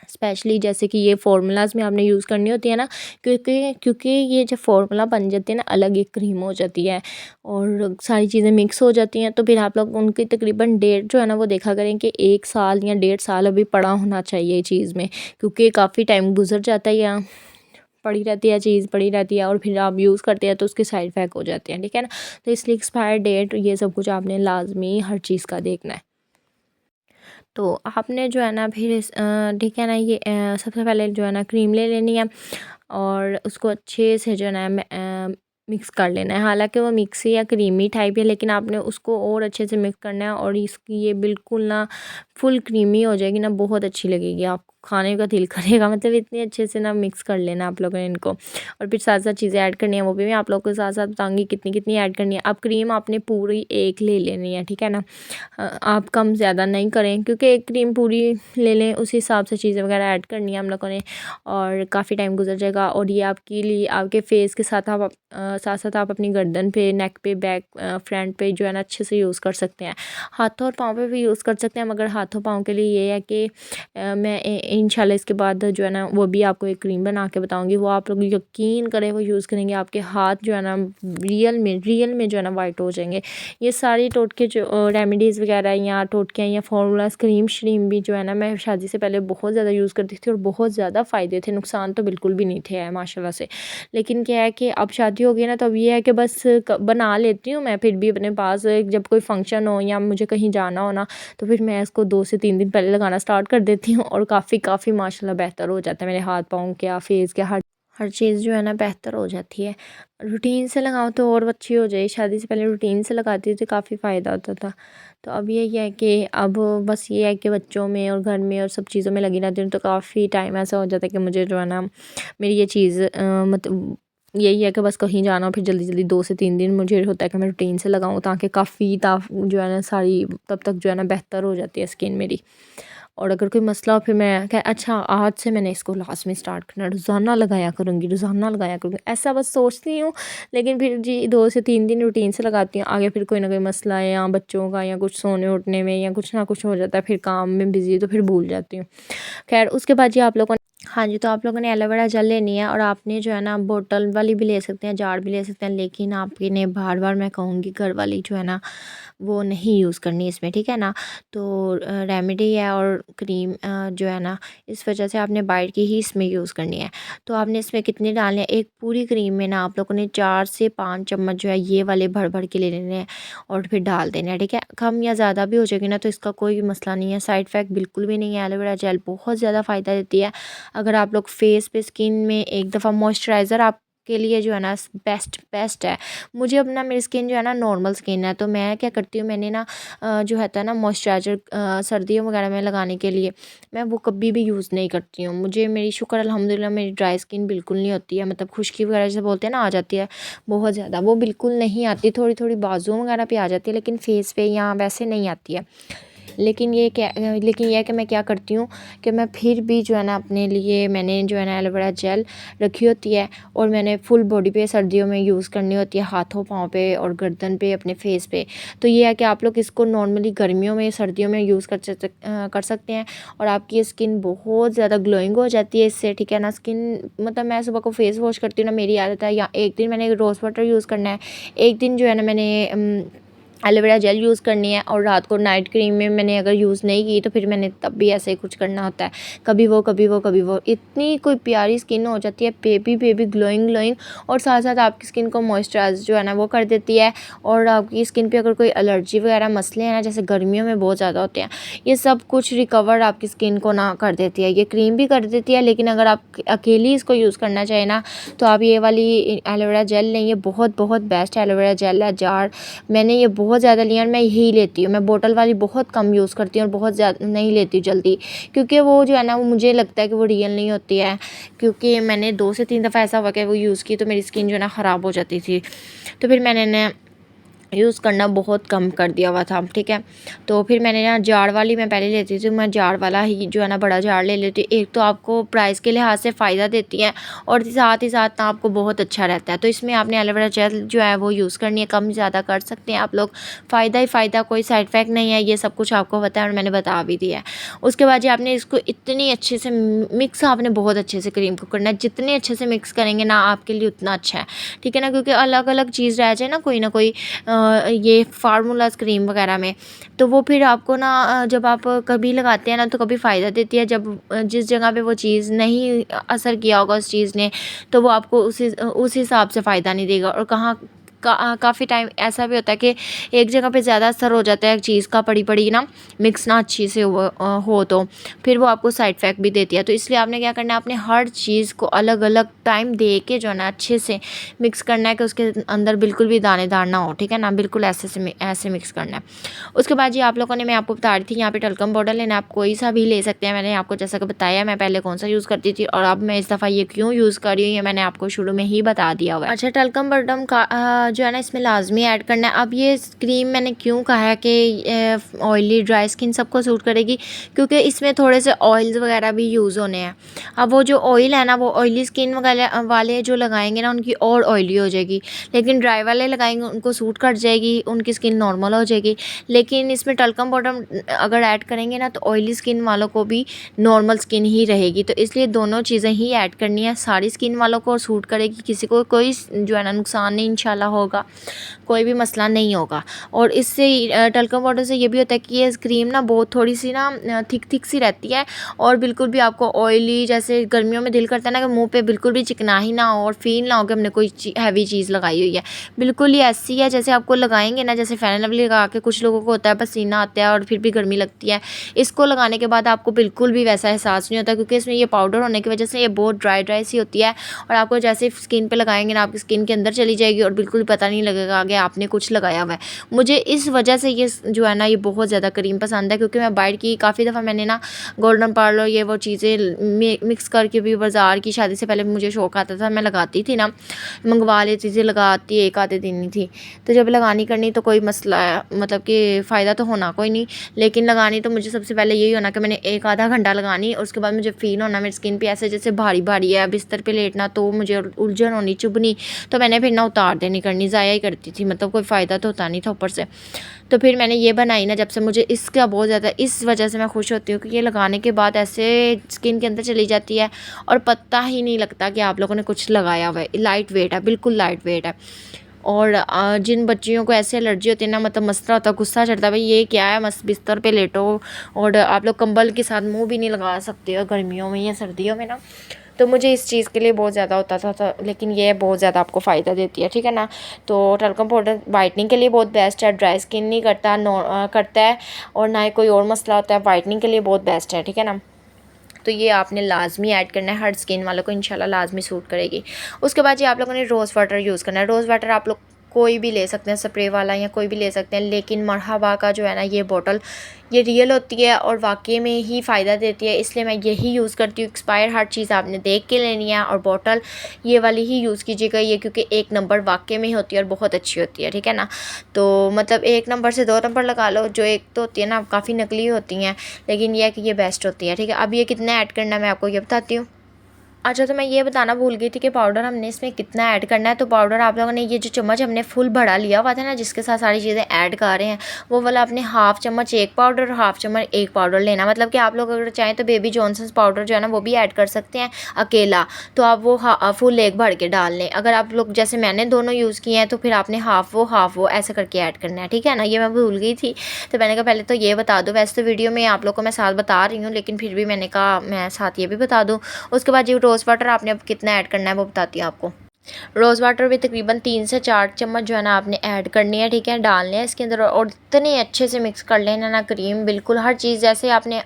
स्पेशली जैसे कि ये फार्मूलाज़ में आपने यूज़ करनी होती है ना, क्योंकि ये जब फार्मूला बन जाते हैं ना, अलग एक क्रीम हो जाती है और सारी चीज़ें मिक्स हो जाती हैं। तो फिर आप लोग उनकी तकरीबन डेट जो है ना वो देखा करें कि 1 साल या 1.5 साल अभी पड़ा होना चाहिए चीज़ में, क्योंकि काफ़ी टाइम गुजर जाता है या पड़ी रहती है, चीज़ पड़ी रहती है, और फिर आप यूज़ करते हैं तो उसके साइड इफ़ेक्ट हो जाते हैं, ठीक है ना। तो इसलिए एक्सपायर डेट ये सब कुछ आपने लाजमी हर चीज़ का देखना है। तो आपने जो है ना फिर ठीक है ना, ये सबसे पहले जो है ना क्रीम ले लेनी है, और उसको अच्छे से जो है ना मिक्स कर लेना है। हालांकि वो मिक्सी या क्रीमी टाइप है, लेकिन आपने उसको और अच्छे से मिक्स करना है, और इसकी ये बिल्कुल ना फुल क्रीमी हो जाएगी ना, बहुत अच्छी लगेगी, आपको खाने का दिल करेगा। मतलब इतनी अच्छे से ना मिक्स कर लेना आप लोगों ने इनको, और फिर साथ साथ चीज़ें ऐड करनी है, वो भी मैं आप लोगों के साथ साथ बताऊँगी कितनी कितनी ऐड करनी है। अब क्रीम आपने पूरी एक ले लेनी है, ठीक है ना। आप कम ज़्यादा नहीं करें, क्योंकि एक क्रीम पूरी ले लें, उस हिसाब से चीज़ें वगैरह ऐड करनी है हम लोगों ने, और काफ़ी टाइम गुजर जाएगा। और ये आपके लिए आपके फेस के साथ आप साथ साथ आप अपनी गर्दन पे, नेक पे, बैक, फ्रंट पे जो है ना अच्छे से यूज़ कर सकते हैं। हाथों और पाँव पे भी यूज़ कर सकते हैं, मगर हाथों पाँव के लिए ये है कि मैं इंशाल्लाह इसके बाद जो है ना वो भी आपको एक क्रीम बना के बताऊँगी, वो आप लोग यकीन करें वो यूज़ करेंगे, आपके हाथ जो है ना रियल में जो है ना वाइट हो जाएंगे। ये सारी टोटके जो रेमेडीज़ वगैरह या टोटके या फार्मूलाज, क्रीम श्रीम भी जो है ना मैं शादी से पहले बहुत ज़्यादा यूज़ करती थी, और बहुत ज़्यादा फ़ायदे थे, नुकसान तो बिल्कुल भी नहीं थे माशाल्लाह से। लेकिन क्या है कि अब शादी हो गई ना, तो अब ये है कि बस बना लेती हूँ मैं फिर भी अपने पास, जब कोई फंक्शन हो या मुझे कहीं जाना हो ना, तो फिर मैं इसको 2 से 3 दिन पहले लगाना स्टार्ट कर देती हूँ, और काफ़ी माशाल्लाह बेहतर हो जाता है मेरे हाथ पाँव क्या, फेस क्या, हर चीज़ जो है ना बेहतर हो जाती है। रूटीन से लगाओ तो और अच्छी हो जाए, शादी से पहले रूटीन से लगाती थी तो काफ़ी फ़ायदा होता था। तो अब यही है कि अब बस ये है कि बच्चों में और घर में और सब चीज़ों में लगी रहती हूँ, तो काफ़ी टाइम ऐसा हो जाता है कि मुझे जो है ना मेरी ये चीज़ मतलब यही है कि बस कहीं जाना हो, फिर जल्दी-जल्दी 2 से 3 दिन मुझे होता है कि मैं रूटीन से लगाऊँ, ताकि काफ़ी जो है ना सारी तब तक जो है ना बेहतर हो जाती है स्किन मेरी। और अगर कोई मसला हो, फिर मैं क्या, अच्छा आज से मैंने इसको लास्ट में स्टार्ट करना, रोज़ाना लगाया करूँगी, रोज़ाना लगाया करूँगी, ऐसा बस सोचती हूँ। लेकिन फिर जी 2 से 3 दिन रूटीन से लगाती हूँ, आगे फिर कोई ना कोई मसला है या बच्चों का या कुछ सोने उठने में या कुछ ना कुछ हो जाता है, फिर काम में बिज़ी, तो फिर भूल जाती हूँ। खैर उसके बाद जी आप लोगों ने, हाँ जी, तो आप लोगों ने एलोवेरा जेल लेनी है, और आपने जो है ना बोतल वाली भी ले सकते हैं, जार भी ले सकते हैं, लेकिन आपने बार-बार मैं कहूँगी घर वाली जो है ना वो नहीं यूज़ करनी इसमें, ठीक है ना। तो रेमेडी है और क्रीम जो है ना, इस वजह से आपने बाइट की ही इसमें यूज़ करनी है। तो आपने इसमें कितने डालने हैं, एक पूरी क्रीम में ना आप लोगों ने 4 से 5 चम्मच जो है ये वाले भर-भर के ले लेने हैं, और फिर डाल देने हैं, ठीक है। कम या ज़्यादा भी हो जाएगी ना तो इसका कोई भी मसला नहीं है, साइड इफ़ेक्ट बिल्कुल भी नहीं है। एलोवेरा जेल बहुत ज़्यादा फ़ायदा देती है। अगर आप लोग फेस पे, स्किन में एक दफ़ा मॉइस्चराइज़र आपके लिए जो है ना बेस्ट है। मुझे अपना, मेरी स्किन जो है ना नॉर्मल स्किन है, तो मैं क्या करती हूँ, मैंने ना जो होता है ना मॉइस्चराइज़र सर्दियों वगैरह में लगाने के लिए, मैं वो कभी भी यूज़ नहीं करती हूँ। मुझे, मेरी शुक्र अल्हम्दुलिल्लाह मेरी ड्राई स्किन बिल्कुल नहीं होती है, मतलब खुश्की वगैरह जैसे बोलते हैं ना आ जाती है बहुत ज़्यादा, वो बिल्कुल नहीं आती, थोड़ी थोड़ी बाजुओं वगैरह पे आ जाती है, लेकिन फेस पे या वैसे नहीं आती है। लेकिन ये है कि मैं क्या करती हूँ कि मैं फिर भी जो है ना अपने लिए मैंने जो है ना एलोवेरा जेल रखी होती है, और मैंने फुल बॉडी पे सर्दियों में यूज़ करनी होती है, हाथों पाँव पे और गर्दन पे, अपने फेस पे। तो ये है कि आप लोग इसको नॉर्मली गर्मियों में, सर्दियों में यूज़ कर सकते हैं, और आपकी स्किन बहुत ज़्यादा ग्लोइंग हो जाती है इससे, ठीक है ना। स्किन मतलब मैं सुबह को फेस वॉश करती हूँ ना, मेरी आदत है, या एक दिन मैंने रोज़ वाटर यूज़ करना है, एक दिन जो है ना मैंने एलोवेरा जेल यूज़ करनी है, और रात को नाइट क्रीम में मैंने अगर यूज़ नहीं की तो फिर मैंने तब भी ऐसे ही कुछ करना होता है, कभी वो कभी वो कभी वो। इतनी कोई प्यारी स्किन हो जाती है, बेबी ग्लोइंग, और साथ साथ आपकी स्किन को मॉइस्चराइज जो है ना वो कर देती है। और आपकी स्किन पे अगर कोई एलर्जी वगैरह मसले हैं ना, जैसे गर्मियों में बहुत ज़्यादा होते हैं, ये सब कुछ रिकवर आपकी स्किन को ना कर देती है। ये क्रीम भी कर देती है, लेकिन अगर आप अकेली इसको यूज़ करना चाहें ना, तो आप ये वाली एलोवेरा जेल लें, ये बहुत बेस्ट एलोवेरा जेल है जार। मैंने ये बहुत ज़्यादा लिया और मैं यही लेती हूँ। मैं बोतल वाली बहुत कम यूज़ करती हूँ और बहुत ज़्यादा नहीं लेती हूँ जल्दी, क्योंकि वो जो है ना वो मुझे लगता है कि वो रियल नहीं होती है, क्योंकि मैंने 2 से 3 दफ़ा ऐसा हुआ कि वो यूज़ की तो मेरी स्किन जो है ना ख़राब हो जाती थी। तो फिर मैंने ना यूज़ करना बहुत कम कर दिया हुआ था, ठीक है। तो फिर मैंने ना जार वाली मैं पहले लेती थी, मैं जार वाला ही जो है ना बड़ा जार ले लेती हूँ। एक तो आपको प्राइस के लिहाज से फ़ायदा देती है और साथ ही साथ ना आपको बहुत अच्छा रहता है। तो इसमें आपने एलोवेरा जेल जो है वो यूज़ करनी है, कम ज़्यादा कर सकते हैं आप लोग, फ़ायदा ही फ़ायदा, कोई साइड इफ़ेक्ट नहीं है, ये सब कुछ आपको पता है और मैंने बता भी दिया है। उसके बाद जी आपने इसको इतनी अच्छे से मिक्स आपने बहुत अच्छे से क्रीम को करना है, जितने अच्छे से मिक्स करेंगे ना आपके लिए उतना अच्छा है, ठीक है ना। क्योंकि अलग अलग चीज़ रह जाए ना कोई ये फार्मूलाज क्रीम वगैरह में, तो वो फिर आपको ना जब आप कभी लगाते हैं ना तो कभी फ़ायदा देती है, जब जिस जगह पे वो चीज़ नहीं असर किया होगा उस चीज़ ने, तो वो आपको उस हिसाब से फ़ायदा नहीं देगा। और काफ़ी टाइम ऐसा भी होता है कि एक जगह पे ज़्यादा असर हो जाता है एक चीज़ का, पड़ी ना मिक्स ना अच्छी से हो तो फिर वो आपको साइड इफ़ेक्ट भी देती है। तो इसलिए आपने क्या करना है, आपने हर चीज़ को अलग अलग टाइम दे के जो है ना अच्छे से मिक्स करना है कि उसके अंदर बिल्कुल भी दानेदार ना हो, ठीक है ना, बिल्कुल ऐसे मिक्स करना है। उसके बाद जी आप लोगों ने, मैं आपको बता रही थी यहाँ पे टल्कम पाउडर लेना, आप कोई सा भी ले सकते हैं। मैंने आपको जैसा कि बताया मैं पहले कौन सा यूज़ करती थी और अब मैं इस दफ़ा ये क्यों यूज़ कर रही हूँ, ये मैंने आपको शुरू में ही बता दिया हुआ है। अच्छा, टल्कम पाउडर का जो है ना इसमें लाजमी ऐड करना है। अब ये क्रीम मैंने क्यों कहा है कि ऑयली ड्राई स्किन सबको सूट करेगी, क्योंकि इसमें थोड़े से ऑयल्स वगैरह भी यूज़ होने हैं। अब वो जो ऑयल है ना वो ऑयली स्किन वगैरह वाले जो लगाएंगे ना उनकी और ऑयली हो जाएगी, लेकिन ड्राई वाले लगाएंगे उनको सूट कर जाएगी, उनकी स्किन नॉर्मल हो जाएगी। लेकिन इसमें टल्कम पाउडर अगर ऐड करेंगे ना तो ऑयली स्किन वालों को भी नॉर्मल स्किन ही रहेगी। तो इसलिए दोनों चीज़ें ही ऐड करनी है, सारी स्किन वालों को सूट करेगी, किसी को कोई जो है ना नुकसान नहीं इंशाल्लाह होगा, कोई भी मसला नहीं होगा। और इससे टल्कम पाउडर से ये भी होता है कि ये क्रीम ना बहुत थोड़ी सी ना थिक सी रहती है और बिल्कुल भी आपको ऑयली, जैसे गर्मियों में दिल करता है ना कि मुंह पे बिल्कुल भी चिकना ही ना हो और फील ना हो कि हमने कोई हैवी चीज़ लगाई हुई है, बिल्कुल ही ऐसी है जैसे आपको लगाएंगे ना, जैसे फेयर एंड लवली लगा के कुछ लोगों को होता है पसीना आता है और फिर भी गर्मी लगती है, इसको लगाने के बाद आपको बिल्कुल भी वैसा एहसास नहीं होता, क्योंकि इसमें ये पाउडर होने की वजह से ये बहुत ड्राई सी होती है और आपको जैसे स्किन पे लगाएंगे ना आपकी स्किन के अंदर चली जाएगी और बिल्कुल पता नहीं लगेगा कि आपने कुछ लगाया हुआ है। मुझे इस वजह से ये जो है ना ये बहुत ज़्यादा क्रीम पसंद है, क्योंकि मैं बाहर की काफ़ी दफ़ा मैंने ना गोल्डन पार्लर ये वो चीज़ें मिक्स करके भी, बाज़ार की शादी से पहले मुझे शौक आता था, मैं लगाती थी ना, मंगवा लेती थी, लगाती एक आधे दिन ही थी। तो जब लगानी करनी तो कोई मसला मतलब कि फ़ायदा तो होना कोई नहीं, लेकिन लगानी तो मुझे सबसे पहले यही होना कि मैंने एक आधा घंटा लगानी, उसके बाद मुझे फ़ील होना मेरी स्किन पे ऐसे जैसे भारी भारी है, बिस्तर पे लेटना तो मुझे उलझन होनी, चुभनी, तो मैंने फिर ना उतार देनी करनी, ज़ाया ही करती थी, मतलब कोई फ़ायदा तो होता नहीं था ऊपर से। तो फिर मैंने ये बनाई ना जब से, मुझे इसका बहुत ज़्यादा, इस वजह से मैं खुश होती हूँ कि ये लगाने के बाद ऐसे स्किन के अंदर चली जाती है और पता ही नहीं लगता कि आप लोगों ने कुछ लगाया हुआ है। लाइट वेट है, बिल्कुल लाइट वेट है। और जिन बच्चियों को ऐसे एलर्जी होती है ना, मतलब मसला होता है, गुस्सा चढ़ता है, भाई ये क्या है, मस्त बिस्तर पे लेटो और आप लोग कंबल के साथ मुंह भी नहीं लगा सकते हो गर्मियों में या सर्दियों में ना, तो मुझे इस चीज़ के लिए बहुत ज़्यादा होता था, लेकिन ये बहुत ज़्यादा आपको फ़ायदा देती है, ठीक है ना। तो टल्कम पाउडर वाइटनिंग के लिए बहुत बेस्ट है, ड्राई स्किन नहीं करता है और ना ही कोई और मसला होता है, वाइटनिंग के लिए बहुत बेस्ट है, ठीक है ना। तो ये आपने लाजमी ऐड करना है, हर स्किन वालों को इंशाल्लाह लाजमी सूट करेगी। उसके बाद ये आप लोगों ने रोज़ वाटर यूज़ करना है। रोज़ वाटर आप लोग कोई भी ले सकते हैं, स्प्रे वाला या कोई भी ले सकते हैं, लेकिन मरहबा का जो है ना ये बॉटल ये रियल होती है और वाकई में ही फ़ायदा देती है, इसलिए मैं यही यूज़ करती हूँ। एक्सपायर हर चीज़ आपने देख के लेनी है और बॉटल ये वाली ही यूज़ कीजिएगा, ये क्योंकि 1 नंबर वाकई में ही होती है और बहुत अच्छी होती है, ठीक है ना। तो मतलब 1 नंबर से 2 नंबर लगा लो, जो एक तो होती है ना काफ़ी नकली होती हैं, लेकिन यह है कि ये बेस्ट होती है, ठीक है। अब ये कितना ऐड करना है मैं आपको ये बताती हूँ। अच्छा, तो मैं ये बताना भूल गई थी कि पाउडर हमने इसमें कितना ऐड करना है। तो पाउडर आप लोगों ने ये जो चम्मच हमने फुल बड़ा लिया हुआ था ना, जिसके साथ सारी चीज़ें ऐड कर रहे हैं, वो वाला आपने हाफ़ चम्मच एक पाउडर, हाफ़ चम्मच एक पाउडर लेना। मतलब कि आप लोग अगर चाहें तो बेबी जॉनसन्स पाउडर जो है ना वो भी ऐड कर सकते हैं अकेला, तो आप वो फुल एक भर के डाल लें। अगर आप लोग जैसे मैंने दोनों यूज़ किए हैं तो फिर आपने हाफ़ वो ऐसे करके ऐड करना है, ठीक है ना। ये मैं भूल गई थी, तो मैंने कहा पहले तो ये बता दूँ। वैसे तो वीडियो में आप लोग को मैं साथ बता रही हूँ, लेकिन फिर भी मैंने कहा मैं साथ ये भी बता दूँ। उसके बाद ये रोज़ वाटर आपने अब कितना ऐड करना है वो बताती हूँ आपको। रोज़ वाटर भी तकरीबन 3 से 4 चम्मच जो है ना आपने ऐड करनी है, ठीक है, डालने हैं इसके अंदर और इतने अच्छे से मिक्स कर लेना ना क्रीम बिल्कुल हर चीज़। जैसे आपने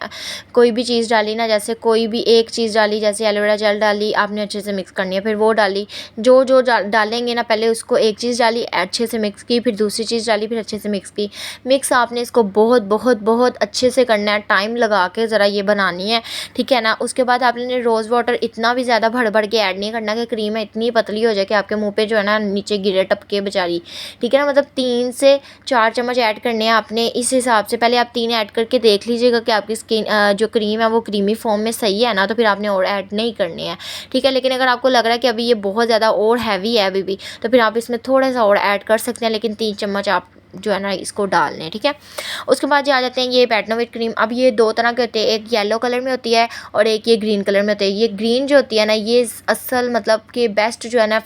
कोई भी चीज़ डाली ना, जैसे कोई भी एक चीज़ डाली, जैसे एलोवेरा जेल डाली आपने अच्छे से मिक्स करनी है, फिर वो डाली, जो जो डालेंगे ना, पहले उसको एक चीज़ डाली अच्छे से मिक्स की, फिर दूसरी चीज़ डाली, फिर अच्छे से मिक्स की। मिक्स आपने इसको बहुत बहुत बहुत अच्छे से करना है, टाइम लगा के ज़रा ये बनानी है, ठीक है ना। उसके बाद आपने रोज़ वाटर इतना भी ज़्यादा भर भर के ऐड नहीं करना कि क्रीम है इतनी पतली हो जाए कि आपके मुंह पे जो है ना नीचे गिरे टपके बेचारी, ठीक है ना। मतलब 3 से 4 चम्मच ऐड करने हैं आपने, इस हिसाब से पहले आप 3 ऐड करके देख लीजिएगा कि आपकी स्किन जो क्रीम है वो क्रीमी फॉर्म में सही है ना, तो फिर आपने और ऐड नहीं करने हैं, ठीक है। लेकिन अगर आपको लग रहा है कि अभी ये बहुत ज़्यादा और हैवी है अभी भी, तो फिर आप इसमें थोड़ा सा और ऐड कर सकते हैं, लेकिन 3 चम्मच आप जो है ना इसको डाल लें, ठीक है। उसके बाद जो आ जाते हैं ये बैटनोवेट क्रीम। अब ये 2 तरह के होते हैं, एक येलो कलर में होती है और एक ये ग्रीन कलर में होती है। ये ग्रीन जो होती है ना, ये असल मतलब कि बेस्ट जो है ना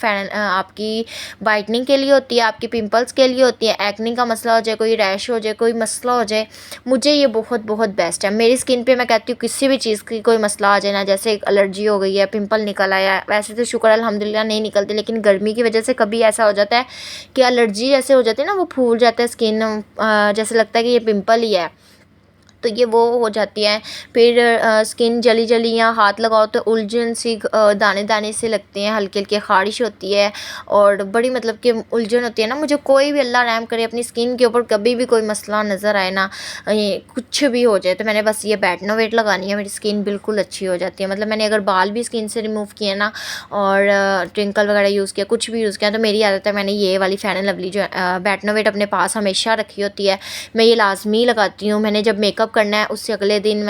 आपकी वाइटनिंग के लिए होती है, आपके पिंपल्स के लिए होती है, एक्ने का मसला हो जाए, कोई रैश हो जाए, कोई मसला हो जाए, मुझे ये बहुत बहुत बेस्ट है। मेरी स्किन पे मैं कहती हूँ किसी भी चीज़ की कोई मसला आ जाए ना, जैसे एक एलर्जी हो गई है, पिंपल निकल आया, वैसे तो शुक्र अल्हम्दुलिल्लाह नहीं निकलते, लेकिन गर्मी की वजह से कभी ऐसा हो जाता है कि एलर्जी जैसे हो जाती है ना, वो फूल जाता है स्किन, जैसे लगता है कि ये पिंपल ही है, तो ये वो हो जाती है। फिर स्किन जली जली या हाथ लगाओ तो उलझन सी दाने दाने से लगते हैं, हल्की हल्की ख़ारिश होती है और बड़ी मतलब कि उलझन होती है ना। मुझे कोई भी अल्लाह रहम करे अपनी स्किन के ऊपर कभी भी कोई मसला नज़र आए ना, ये कुछ भी हो जाए, तो मैंने बस ये बैटनोवेट लगानी है, मेरी स्किन बिल्कुल अच्छी हो जाती है। मतलब मैंने अगर बाल भी स्किन से रिमूव किए ना और ट्विंकल वगैरह यूज़ किया, कुछ भी यूज़ किया, तो मेरी आदत है मैंने ये वाली फेयर एंड लवली जो बैटनोवेट अपने पास हमेशा रखी होती है, मैं ये लाजमी लगाती हूँ। मैंने जब मेकअप करना है उससे अगले दिन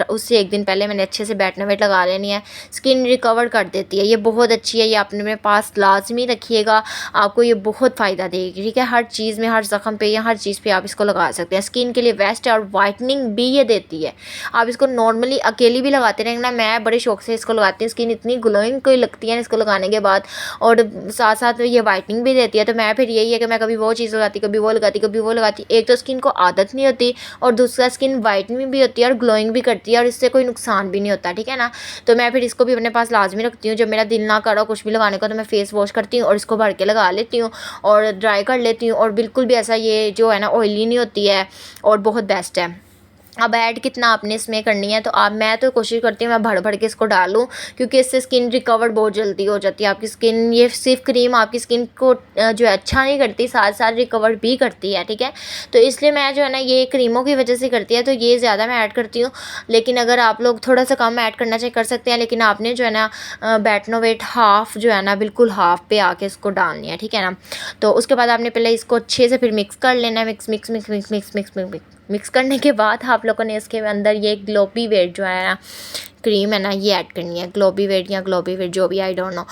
उससे एक दिन पहले मैंने अच्छे से बैटनोवेट लगा लेनी है, स्किन रिकवर कर देती है, ये बहुत अच्छी है, ये आपने मेरे पास लाजमी रखिएगा, आपको ये बहुत फ़ायदा देगी, ठीक है। हर चीज़ में, हर ज़ख़म पे या हर चीज़ पे आप इसको लगा सकते हैं, स्किन के लिए बेस्ट है और वाइटनिंग भी ये देती है। आप इसको नॉर्मली अकेली भी लगाते रहेंगे ना, मैं बड़े शौक से इसको लगाती हूँ, स्किन इतनी ग्लोइंग कोई लगती है इसको लगाने के बाद, और साथ साथ ये वाइटनिंग भी देती है। तो मैं फिर यही है कि मैं कभी वो चीज़ लगाती, कभी वो लगाती, कभी वो लगाती, एक तो स्किन को आदत नहीं होती और दूसरा स्किन वाइटनिंग भी होती है और ग्लोइंग भी करती है और इससे कोई नुकसान भी नहीं होता, ठीक है ना। तो मैं फिर इसको भी अपने पास लाजमी रखती हूँ, जब मेरा दिल ना करो कुछ भी लगाने का तो मैं फेस वॉश करती हूँ और इसको भर के लगा लेती हूँ और ड्राई कर लेती हूँ, और बिल्कुल भी ऐसा ये जो है ना ऑयली नहीं होती है और बहुत बेस्ट है। अब ऐड कितना आपने इसमें करनी है, तो मैं तो कोशिश करती हूँ मैं भर भर के इसको डालूँ, क्योंकि इससे स्किन रिकवर बहुत जल्दी हो जाती है आपकी स्किन। ये सिर्फ क्रीम आपकी स्किन को जो है अच्छा नहीं करती, साथ साथ रिकवर भी करती है, ठीक है। तो इसलिए मैं जो है ना ये क्रीमों की वजह से करती है, तो ये ज़्यादा मैं ऐड करती हूँ। लेकिन अगर आप लोग थोड़ा सा कम ऐड करना चाहिए कर सकते हैं, लेकिन आपने जो है ना बैटनोवेट हाफ़ जो है ना बिल्कुल हाफ़ पे आके इसको डालनी है, ठीक है ना। तो उसके बाद आपने पहले इसको अच्छे से फिर मिक्स कर लेना है, mix mix mix mix mix mix mix mix करने के बाद आप लोगों ने इसके अंदर ये ग्लोबी वेट जो है ना क्रीम है ना ये ऐड करनी है, ग्लोबी वेट या ग्लोबी वेट जो भी, आई डोंट नो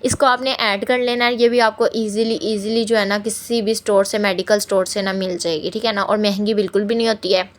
इसको आपने ऐड कर लेना है। ये भी आपको इजीली जो है ना किसी भी स्टोर से, मेडिकल स्टोर से ना मिल जाएगी, ठीक है ना, और महंगी बिल्कुल भी नहीं होती है।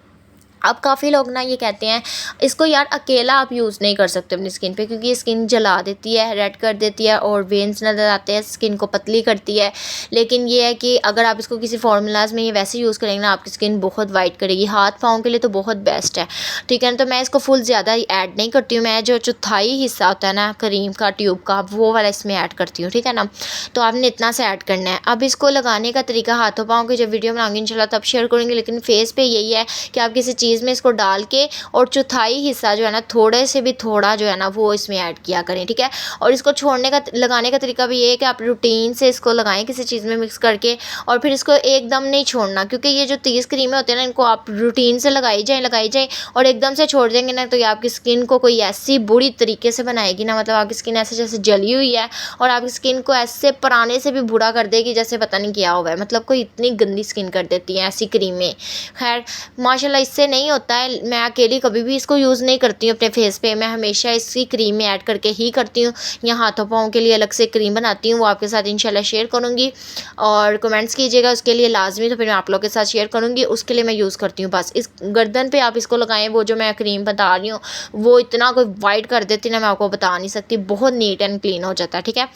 अब काफ़ी लोग ना ये कहते हैं इसको यार अकेला आप यूज़ नहीं कर सकते अपनी स्किन पे, क्योंकि स्किन जला देती है, रेड कर देती है और वेन्स नज़र आते हैं, स्किन को पतली करती है। लेकिन ये है कि अगर आप इसको किसी फार्मूलाज में ये वैसे यूज़ करेंगे ना, आपकी स्किन बहुत वाइट करेगी, हाथ पाँव के लिए तो बहुत बेस्ट है, ठीक है ना। तो मैं इसको फुल ज़्यादा ऐड नहीं करती हूँ, मैं जो चौथाई हिस्सा होता है ना क्रीम का ट्यूब का, वो वाला इसमें ऐड करती हूँ, ठीक है ना। तो आपने इतना से ऐड करना है। अब इसको लगाने का तरीका हाथों पाँव की जब वीडियो बनाऊंगी इंशाल्लाह तब शेयर करूँगी, लेकिन फेस पे यही है कि आप किसी चीज़ में इसको डाल के और चौथाई हिस्सा जो है ना थोड़े से भी थोड़ा जो है ना वो इसमें ऐड किया करें, ठीक है। और इसको छोड़ने का लगाने का तरीका भी ये है कि आप रूटीन से इसको लगाएं किसी चीज़ में मिक्स करके, और फिर इसको एकदम नहीं छोड़ना, क्योंकि ये जो 30 क्रीमें होती हैं ना इनको आप रूटीन से लगाई जाए और एकदम से छोड़ देंगे ना तो ये आपकी स्किन को कोई ऐसी बुरी तरीके से बनाएगी ना, मतलब आपकी स्किन ऐसे जैसे जली हुई है और आपकी स्किन को ऐसे पुराने से भी बुरा कर देगी जैसे पता नहीं क्या हुआ है, मतलब कोई इतनी गंदी स्किन कर देती है ऐसी क्रीमें। खैर माशाल्लाह इससे नहीं होता है, मैं अकेली कभी भी इसको यूज़ नहीं करती हूँ अपने फेस पे, मैं हमेशा इसकी क्रीम में ऐड करके ही करती हूँ, या हाथों पाँव के लिए अलग से क्रीम बनाती हूँ, वो आपके साथ इंशाल्लाह शेयर करूँगी और कमेंट्स कीजिएगा उसके लिए लाजमी, तो फिर मैं आप लोगों के साथ शेयर करूँगी। उसके लिए मैं यूज़ करती हूँ बस इस गर्दन पे आप इसको लगाएं, वो जो मैं क्रीम बता रही हूँ वो इतना कोई वाइट कर देती ना मैं आपको बता नहीं सकती, बहुत नीट एंड क्लीन हो जाता है, ठीक है।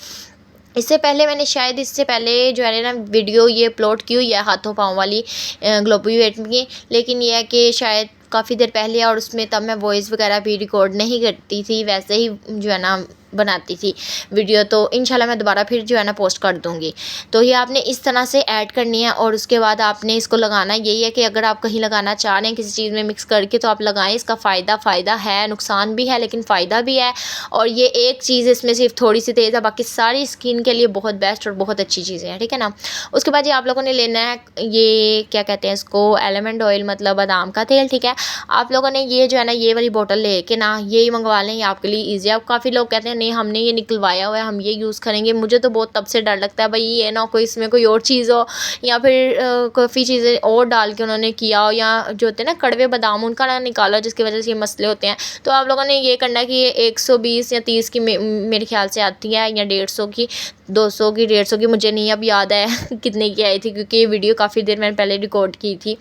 इससे पहले मैंने शायद इससे पहले जो है ना वीडियो ये अपलोड की हुई है हाथों पाँव वाली ग्लोबी वेट की, लेकिन ये है कि शायद काफ़ी देर पहले और उसमें तब मैं वॉइस वगैरह भी रिकॉर्ड नहीं करती थी, वैसे ही जो है ना बनाती थी वीडियो, तो इंशाल्लाह मैं दोबारा फिर जो है ना पोस्ट कर दूँगी। तो ये आपने इस तरह से ऐड करनी है और उसके बाद आपने इसको लगाना यही है कि अगर आप कहीं लगाना चाह रहे हैं किसी चीज़ में मिक्स करके तो आप लगाएं। इसका फ़ायदा है, नुकसान भी है लेकिन फ़ायदा भी है। और ये एक चीज़ इसमें सिर्फ थोड़ी सी तेज़ है, बाकी सारी स्किन के लिए बहुत बेस्ट और बहुत अच्छी चीज़ें हैं, ठीक है ना। उसके बाद ये आप लोगों ने लेना है, ये क्या कहते हैं इसको, एलमंड ऑयल मतलब बादाम का तेल, ठीक है। आप लोगों ने ये जो है ना ये वाली बोतल लेके ना यही मंगवा लें, ये आपके लिए ईजी है। अब काफ़ी लोग कहते हैं नहीं हमने ये निकलवाया हुआ है, हम ये यूज़ करेंगे। मुझे तो बहुत तब से डर लगता है भाई ये ना कोई इसमें कोई और चीज़ हो या फिर काफ़ी चीज़ें और डाल के उन्होंने किया हो, या जो होते हैं ना कड़वे बादाम उनका ना निकालो जिसकी वजह से ये मसले होते हैं। तो आप लोगों ने ये करना है कि ये 120 या 30 की मेरे ख्याल से आती है, या 150 की, 200 की, 150 की, मुझे नहीं अब याद है कितने की आई थी क्योंकि ये वीडियो काफ़ी देर मैंने पहले रिकॉर्ड की थी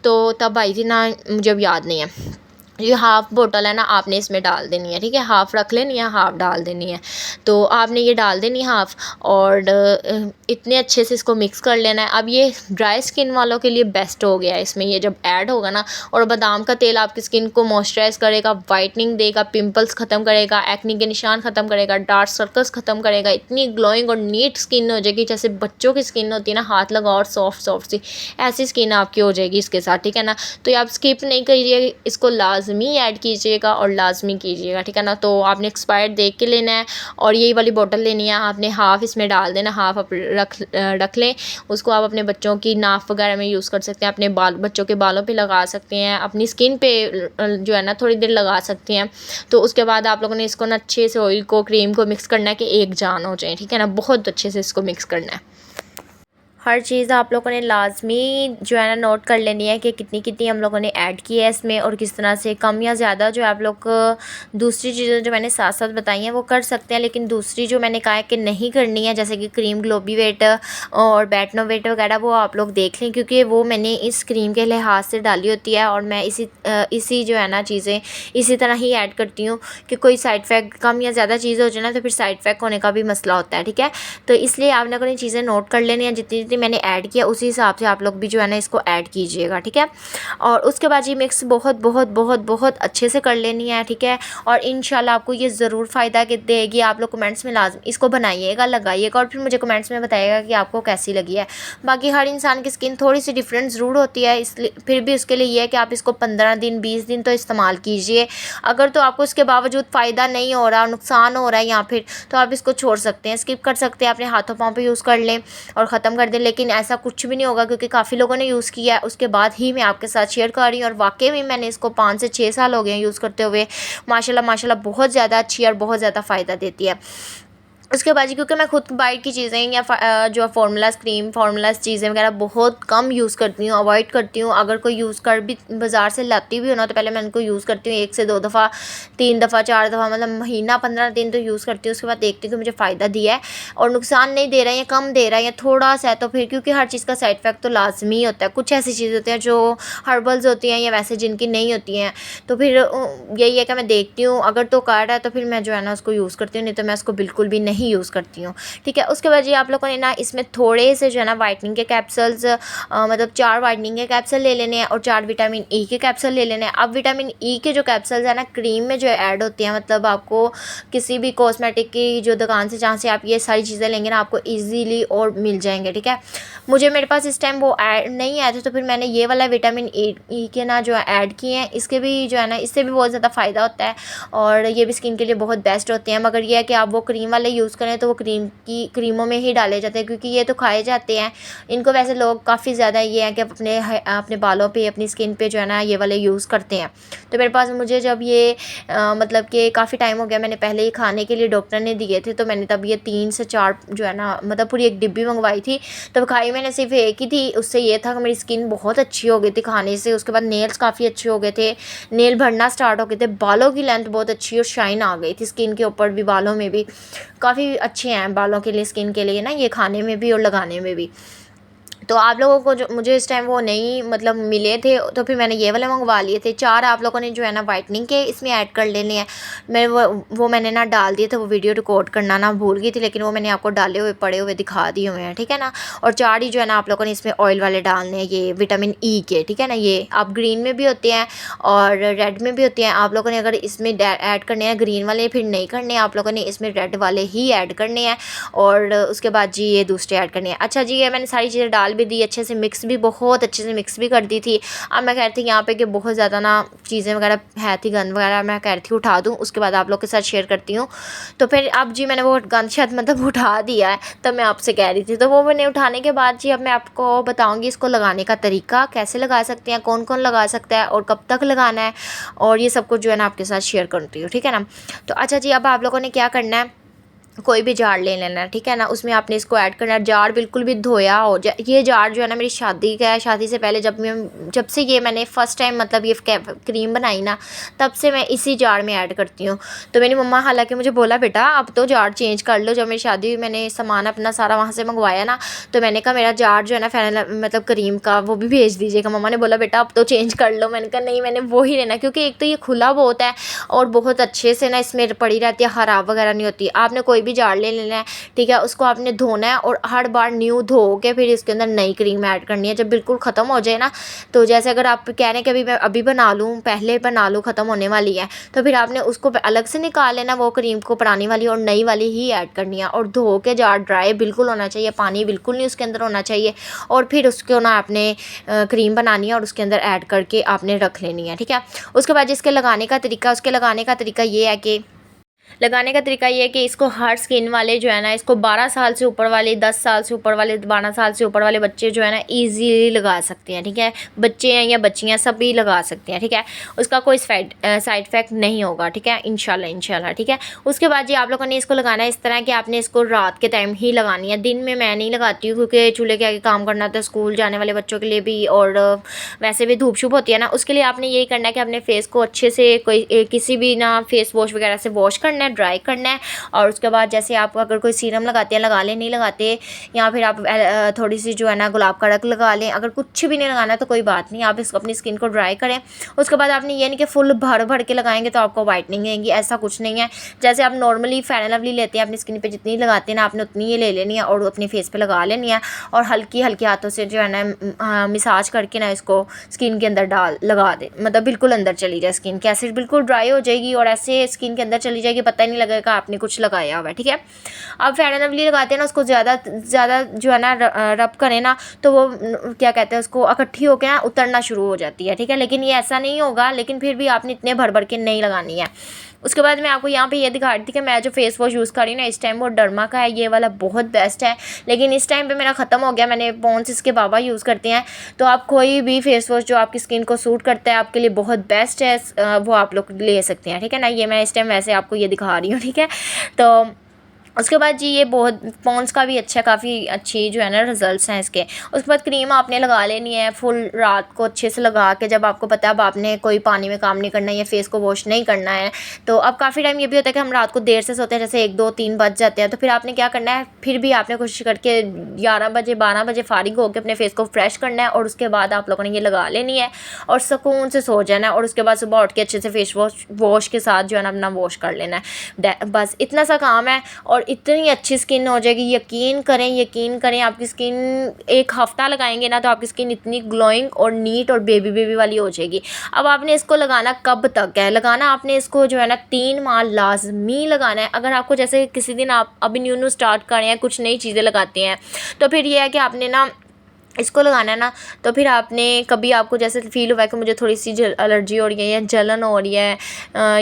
तो तब आई थी ना, मुझे अब याद नहीं है। ये हाफ़ बोतल है ना आपने इसमें डाल देनी है, ठीक है। हाफ़ रख लेनी है, हाफ़ डाल देनी है। तो आपने ये डाल देनी है हाफ़, और इतने अच्छे से इसको मिक्स कर लेना है। अब ये ड्राई स्किन वालों के लिए बेस्ट हो गया है, इसमें ये जब ऐड होगा ना। और बादाम का तेल आपकी स्किन को मॉइस्चराइज़ करेगा, वाइटनिंग देगा, पिंपल्स ख़त्म करेगा, एक्ने के निशान ख़त्म करेगा, डार्क सर्कल्स ख़त्म करेगा। इतनी ग्लोइंग और नीट स्किन हो जाएगी जैसे बच्चों की स्किन होती है ना, हाथ लगाओ और सॉफ्ट सी, ऐसी स्किन आपकी हो जाएगी इसके साथ, ठीक है ना। तो ये आप स्किप नहीं करिए, इसको लाजमी ऐड कीजिएगा और लाजमी कीजिएगा, ठीक है ना। तो आपने एक्सपायर्ड देख के लेना है और यही वाली बोतल लेनी है, आपने हाफ़ इसमें डाल देना, हाफ़ आप रख लें। उसको आप अपने बच्चों की नाफ वगैरह में यूज़ कर सकते हैं, अपने बच्चों के बालों पे लगा सकते हैं, अपनी स्किन पे जो है ना थोड़ी देर लगा सकते हैं। तो उसके बाद आप लोगों ने इसको ना अच्छे से ऑयल को, क्रीम को मिक्स करना है कि एक जान हो जाए, ठीक है ना। बहुत अच्छे से इसको मिक्स करना है। हर चीज़ आप लोगों ने लाजमी जो है ना नोट कर लेनी है कि कितनी कितनी हम लोगों ने ऐड की है इसमें, और किस तरह से कम या ज़्यादा जो आप लोग दूसरी चीज़ें जो मैंने साथ साथ बताई हैं वो कर सकते हैं। लेकिन दूसरी जो मैंने कहा है कि नहीं करनी है, जैसे कि क्रीम ग्लोबी वेट और बैटनो वेट वगैरह, वो आप लोग देख लें क्योंकि वो मैंने इस क्रीम के लिहाज से डाली होती है। और मैं इसी जो है ना चीज़ें इसी तरह ही ऐड करती हूँ कि कोई साइड इफ़ेक्ट कम या ज़्यादा चीज़ हो जाए ना तो फिर साइड इफ़ेक्ट होने का भी मसला होता है, ठीक है। तो इसलिए आप लोगों ने चीज़ें नोट कर लेनी है, जितनी मैंने ऐड किया उसी हिसाब से आप लोग भी जो है ना इसको ऐड कीजिएगा, ठीक है। और उसके बाद ये मिक्स बहुत बहुत बहुत बहुत अच्छे से कर लेनी है, ठीक है। और इंशाल्लाह आपको ये ज़रूर फ़ायदा देगी। आप लोग कमेंट्स में लाजम इसको बनाइएगा, लगाइएगा और फिर मुझे कमेंट्स में बताइएगा कि आपको कैसी लगी है। बाकी हर इंसान की स्किन थोड़ी सी डिफरेंट ज़रूर होती है, इसलिए फिर भी उसके लिए ये है कि आप इसको 15 दिन 20 दिन तो इस्तेमाल कीजिए। अगर तो आपको इसके बावजूद फ़ायदा नहीं हो रहा, नुकसान हो रहा है या फिर, तो आप इसको छोड़ सकते हैं, स्किप कर सकते हैं, अपने हाथों पाँव पे यूज़ कर लें और ख़त्म कर दें। लेकिन ऐसा कुछ भी नहीं होगा क्योंकि काफ़ी लोगों ने यूज़ किया है, उसके बाद ही मैं आपके साथ शेयर कर रही हूँ। और वाकई में मैंने इसको 5 से 6 साल हो गए हैं यूज़ करते हुए। माशाल्लाह माशाल्लाह बहुत ज़्यादा अच्छी और बहुत ज़्यादा फ़ायदा देती है। उसके बाद क्योंकि मैं खुद बाइट की चीज़ें या जो फार्मूलाज क्रीम फार्मूलाज चीज़ें वगैरह बहुत कम यूज़ करती हूँ, अवॉइड करती हूँ। अगर कोई यूज़ कर भी बाज़ार से लाती भी हो ना तो पहले मैं उनको यूज़ करती हूँ 1 से 2 दफ़ा, 3 दफ़ा, 4 दफ़ा, मतलब महीना 15 दिन तो यूज़ करती हूँ। उसके बाद देखती हूँ कि मुझे फ़ायदा दिया है और नुकसान नहीं दे रहा है या कम दे रहा है या थोड़ा सा है, तो फिर क्योंकि हर चीज़ का साइड इफ़ेक्ट तो लाजमी होता है। कुछ ऐसी चीज़ें होती हैं जो हर्बल्स होती हैं या वैसे जिनकी नहीं होती हैं, तो फिर यही है कि मैं देखती हूँ अगर तो कर रहा है तो फिर मैं जो है ना उसको यूज़ करती हूँ, नहीं तो मैं उसको बिल्कुल भी नहीं यूज़ करती हूँ, ठीक है। उसके बाद ये आप लोगों ने ना इसमें थोड़े से जो है ना वाइटनिंग के कैप्सूल्स, मतलब 4 वाइटनिंग के कैप्सूल ले लेने हैं और 4 विटामिन ई के कैप्सूल ले लेने हैं। अब विटामिन ई के जो कैप्सूल्स है ना क्रीम में जो ऐड होते हैं, मतलब आपको किसी भी कॉस्मेटिक की जो दुकान से जहाँ से आप ये सारी चीज़ें लेंगे ना आपको ईजीली और मिल जाएंगे, ठीक है। मेरे पास इस टाइम वो ऐड नहीं आए थे तो फिर मैंने ये वाला विटामिन ई के ना जो ऐड किए हैं। इसके भी जो है ना इससे भी बहुत ज़्यादा फ़ायदा होता है और ये भी स्किन के लिए बहुत बेस्ट होते हैं। मगर ये है कि आप वो क्रीम वाले यूज़ करें तो वो क्रीमों में ही डाले जाते हैं क्योंकि ये तो खाए जाते हैं। इनको वैसे लोग काफ़ी ज़्यादा ये है कि अपने बालों पे, अपनी स्किन पे जो है ना ये वाले यूज़ करते हैं। तो मेरे पास मुझे जब ये मतलब कि काफ़ी टाइम हो गया, मैंने पहले ही खाने के लिए डॉक्टर ने दिए थे तो मैंने तब ये 3 से 4 जो है ना मतलब पूरी एक डिब्बी मंगवाई थी। तब खाई मैंने सिर्फ एक ही थी। उससे ये था कि मेरी स्किन बहुत अच्छी हो गई थी खाने से। उसके बाद नेल्स काफ़ी अच्छे हो गए थे, नेल बढ़ना स्टार्ट हो गए थे, बालों की लेंथ बहुत अच्छी और शाइन आ गई थी स्किन के ऊपर भी, बालों में भी। काफ़ी अच्छे हैं बालों के लिए, स्किन के लिए ना ये, खाने में भी और लगाने में भी। तो आप लोगों को जो मुझे इस टाइम वो नहीं मतलब मिले थे, तो फिर मैंने ये वाले मंगवा लिए थे। 4 आप लोगों ने जो है ना वाइटनिंग के इसमें ऐड कर लेने हैं। मैं वो मैंने ना डाल दिए थे, वो वीडियो रिकॉर्ड करना ना भूल गई थी, लेकिन वो मैंने आपको डाले हुए पड़े हुए दिखा दिए हुए हैं, ठीक है ना। और 4 ही जो है ना आप लोगों ने इसमें ऑयल वाले डालने हैं, ये विटामिन ई के, ठीक है ना। ये आप ग्रीन में भी होते हैं और रेड में भी होते हैं। आप लोगों ने अगर इसमें ऐड करने हैं ग्रीन वाले, फिर नहीं करने हैं, आप लोगों ने इसमें रेड वाले ही ऐड करने हैं। और उसके बाद जी ये दूसरे ऐड करने हैं। अच्छा जी, ये मैंने सारी चीज़ें डाल भी दी, अच्छे से मिक्स भी, बहुत अच्छे से मिक्स भी कर दी थी। अब मैं कह रही थी यहाँ पे कि बहुत ज़्यादा ना चीज़ें वगैरह है थी, गंद वगैरह, मैं कह रही थी उठा दूँ, उसके बाद आप लोग के साथ शेयर करती हूँ। तो फिर अब जी मैंने वो गंद शायद मतलब उठा दिया है, तब मैं आपसे कह रही थी। तो वो मैंने उठाने के बाद जी अब मैं आपको बताऊँगी इसको लगाने का तरीका, कैसे लगा सकते हैं, कौन कौन लगा सकता है और कब तक लगाना है, और ये सब कुछ जो है ना आपके साथ शेयर करती हूँ, ठीक है ना। तो अच्छा जी, अब आप लोगों ने क्या करना है, कोई भी जार ले लेना है, ठीक है ना। उसमें आपने इसको ऐड करना है। जार बिल्कुल भी धोया हो जाए। ये जार जो है ना मेरी शादी का है, शादी से पहले जब से ये मैंने फ़र्स्ट टाइम मतलब ये क्रीम बनाई ना, तब से मैं इसी जार में ऐड करती हूँ। तो मेरी मम्मा हालांकि मुझे बोला बेटा अब तो जार चेंज कर लो। जब मेरी शादी हुई मैंने सामान अपना सारा वहाँ से मंगवाया ना, तो मैंने कहा मेरा जार जो है ना फाइनल मतलब क्रीम का वो भी भेज दीजिएगा। मम्मा ने बोला बेटा अब तो चेंज कर लो। मैंने कहा नहीं, मैंने वो ही लेना, क्योंकि एक तो ये खुला बहुत है और बहुत अच्छे से ना इसमें पड़ी रहती है, ख़राब वगैरह नहीं होती। आपने कोई भी जार ले लेना है, ठीक है, उसको आपने धोना है और हर बार न्यू धो के फिर इसके अंदर नई क्रीम ऐड करनी है। जब बिल्कुल ख़त्म हो जाए ना, तो जैसे अगर आप कह रहे हैं कि अभी मैं अभी बना लूँ, पहले बना लूँ, ख़त्म होने वाली है, तो फिर आपने उसको अलग से निकाल लेना, वो क्रीम को पुरानी वाली और नई वाली ही ऐड करनी है। और धो के जार ड्राई बिल्कुल होना चाहिए, पानी बिल्कुल नहीं उसके अंदर होना चाहिए। और फिर उसको ना आपने क्रीम बनानी है और उसके अंदर ऐड करके आपने रख लेनी है, ठीक है। उसके बाद जिसके लगाने का तरीका ये है कि लगाने का तरीका ये है कि इसको हर स्किन वाले जो है ना, इसको 12 साल से ऊपर वाले, 10 साल से ऊपर वाले, 12 साल से ऊपर वाले बच्चे जो है ना ईजीली लगा सकते हैं, ठीक है। बच्चे हैं या बच्चियाँ सभी लगा सकते हैं, ठीक है। उसका कोई साइड इफ़ेक्ट नहीं होगा, ठीक है, इंशाल्लाह, ठीक है। उसके बाद जी आप लोगों ने इसको लगाना है इस तरह कि आपने इसको रात के टाइम ही लगानी है। दिन में मैं नहीं लगाती हूँ, क्योंकि चूल्हे के आगे काम करना होता है, स्कूल जाने वाले बच्चों के लिए भी, और वैसे भी धूप शुभ होती है ना, उसके लिए आपने यही करना है कि अपने फेस को अच्छे से किसी भी ना फेस वॉश वगैरह से वॉश करना है, ड्राई करना है। और उसके बाद जैसे आप अगर कोई सीरम लगाते हैं लगा लें, नहीं लगाते, या फिर आप थोड़ी सी जो है ना गुलाब का अड़क लगा लें। अगर कुछ भी नहीं लगाना तो कोई बात नहीं, आप इसको अपनी स्किन को ड्राई करें। उसके बाद आपने ये नहीं कि फुल भर के लगाएंगे तो आपको वाइटनिंग आएगी, ऐसा कुछ नहीं है। जैसे आप नॉर्मली फेयर एंड लवली लेते हैं अपनी स्किन पे, जितनी लगाते हैं ना आपने उतनी ये ले लेनी है और अपने फेस पे लगा लेनी है। और हल्की हाथों से जो है ना मसाज करके ना इसको स्किन के अंदर लगा दे, मतलब बिल्कुल अंदर चली जाए स्किन के, ऐसे बिल्कुल ड्राई हो जाएगी और ऐसे स्किन के अंदर चली जाएगी, पता ही नहीं लगेगा आपने कुछ लगाया हुआ है, ठीक है। अब फेयर एंड लवली लगाते हैं ना, उसको ज़्यादा जो है ना रब करें ना, तो वो क्या कहते हैं उसको इकट्ठी होकर ना उतरना शुरू हो जाती है, ठीक है। लेकिन ये ऐसा नहीं होगा, लेकिन फिर भी आपने इतने भर के नहीं लगानी है। उसके बाद मैं आपको यहाँ पे ये दिखा रही थी कि मैं जो फेस वॉश यूज़ कर रही हूँ ना इस टाइम, वो डर्मा का है, ये वाला बहुत बेस्ट है। लेकिन इस टाइम पे मेरा ख़त्म हो गया, मैंने पॉन्ड्स इसके बाबा यूज़ करते हैं। तो आप कोई भी फेस वॉश जो आपकी स्किन को सूट करता है, आपके लिए बहुत बेस्ट है, वो आप लोग ले सकते हैं, ठीक है ना। ये मैं इस टाइम वैसे आपको ये दिखा रही हूँ, ठीक है। तो उसके बाद जी ये बहुत पॉन्ड्स का भी अच्छा, काफ़ी अच्छी जो है ना रिजल्ट्स हैं इसके। उसके बाद क्रीम आपने लगा लेनी है फुल रात को अच्छे से लगा के, जब आपको पता है अब आपने कोई पानी में काम नहीं करना है या फेस को वॉश नहीं करना है। तो अब काफ़ी टाइम ये भी होता है कि हम रात को देर से सोते हैं, जैसे 1, 2, 3 बज जाते हैं, तो फिर आपने क्या करना है, फिर भी आपने कोशिश करके 11 बजे 12 बजे फारिग होकर अपने फेस को फ्रेश करना है। और उसके बाद आप लोगों ने ये लगा लेनी है और सुकून से सो जाना है। और उसके बाद सुबह उठ के अच्छे से फेस वॉश के साथ जो है ना अपना वॉश कर लेना है, बस इतना सा काम है और इतनी अच्छी स्किन हो जाएगी। यकीन करें आपकी स्किन 1 हफ्ता लगाएंगे ना तो आपकी स्किन इतनी ग्लोइंग और नीट और बेबी वाली हो जाएगी। अब आपने इसको लगाना कब तक है, लगाना आपने इसको जो है ना 3 माह लाजमी लगाना है। अगर आपको जैसे किसी दिन आप अभी न्यू स्टार्ट कर रहे हैं, कुछ नई चीज़ें लगाते हैं, तो फिर ये है कि आपने ना इसको लगाना है ना, तो फिर आपने कभी आपको जैसे फील हुआ है कि मुझे थोड़ी सी एलर्जी हो रही है या जलन हो रही है,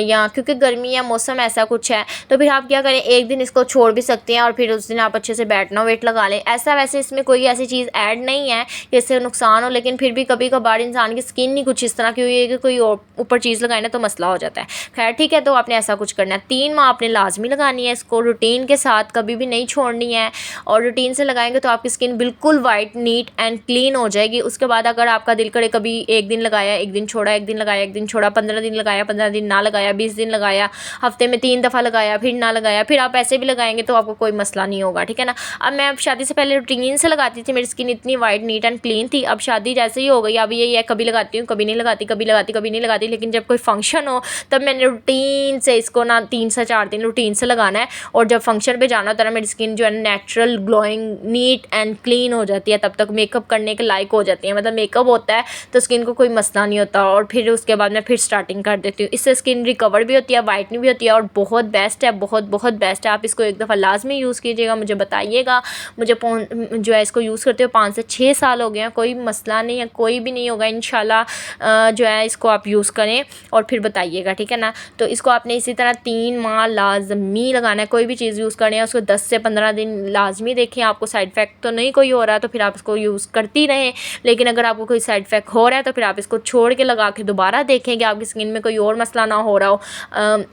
या क्योंकि गर्मी या मौसम ऐसा कुछ है, तो फिर आप क्या करें, एक दिन इसको छोड़ भी सकते हैं और फिर उस दिन आप अच्छे से बैठना वेट लगा लें। ऐसा वैसे इसमें कोई ऐसी चीज़ ऐड नहीं है जिससे नुकसान हो, लेकिन फिर भी कभी कभार इंसान की स्किन नहीं कुछ इस तरह की हुई है कि कोई ऊपर चीज़ लगाए ना तो मसला हो जाता है। खैर ठीक है, तो आपने ऐसा कुछ करना है। 3 माह आपने लाजमी लगानी है इसको, रूटीन के साथ कभी भी नहीं छोड़नी है। और रूटीन से लगाएंगे तो आपकी स्किन बिल्कुल वाइट नीट एंड क्लीन हो जाएगी। उसके बाद अगर आपका दिल करे कभी एक दिन लगाया, एक दिन छोड़ा, एक दिन लगाया, एक दिन छोड़ा, 15 दिन लगाया, 15 दिन ना लगाया, 20 दिन लगाया, हफ्ते में 3 दफ़ा लगाया, फिर ना लगाया, फिर आप ऐसे भी लगाएंगे तो आपको कोई मसला नहीं होगा, ठीक है ना। अब मैं शादी से पहले रूटीन से लगाती थी, मेरी स्किन इतनी वाइट नीट एंड क्लीन थी। अब शादी जैसे ही हो गई, अब यही है कभी लगाती हूँ, कभी नहीं लगाती, कभी लगाती, कभी नहीं लगाती। लेकिन जब कोई फंक्शन हो तब मैंने रूटीन से इसको ना 3 से 4 दिन रूटीन से लगाना है। और जब फंक्शन पे जाना होता है ना, मेरी स्किन जो है natural glowing neat and clean हो जाती है, तब तक मेकअप करने के लायक हो जाती है। मतलब मेकअप होता है तो स्किन को कोई मसला नहीं होता। और फिर उसके बाद मैं फिर स्टार्टिंग कर देती हूँ। इससे स्किन रिकवर भी होती है, वाइटनिंग भी होती है और बहुत बेस्ट है, बहुत बहुत बेस्ट है। आप इसको एक दफ़ा लाजमी यूज़ कीजिएगा, मुझे बताइएगा। मुझे जो है इसको यूज़ करते हुए 5 से 6 साल हो गए हैं, कोई मसला नहीं है, कोई भी नहीं होगा इंशाल्लाह। जो है इसको आप यूज़ करें और फिर बताइएगा, ठीक है ना। तो इसको आपने इसी तरह 3 माह लाजमी लगाना है। कोई भी चीज़ यूज़ करें उसको 10 से 15 दिन लाजमी देखें, आपको साइड इफ़ेक्ट तो नहीं कोई हो रहा है तो फिर आप इसको यूज़ करती रहें। लेकिन अगर आपको कोई साइड इफ़ेक्ट हो रहा है तो फिर आप इसको छोड़ के लगा के दोबारा देखें कि आपकी स्किन में कोई और मसला ना हो रहा हो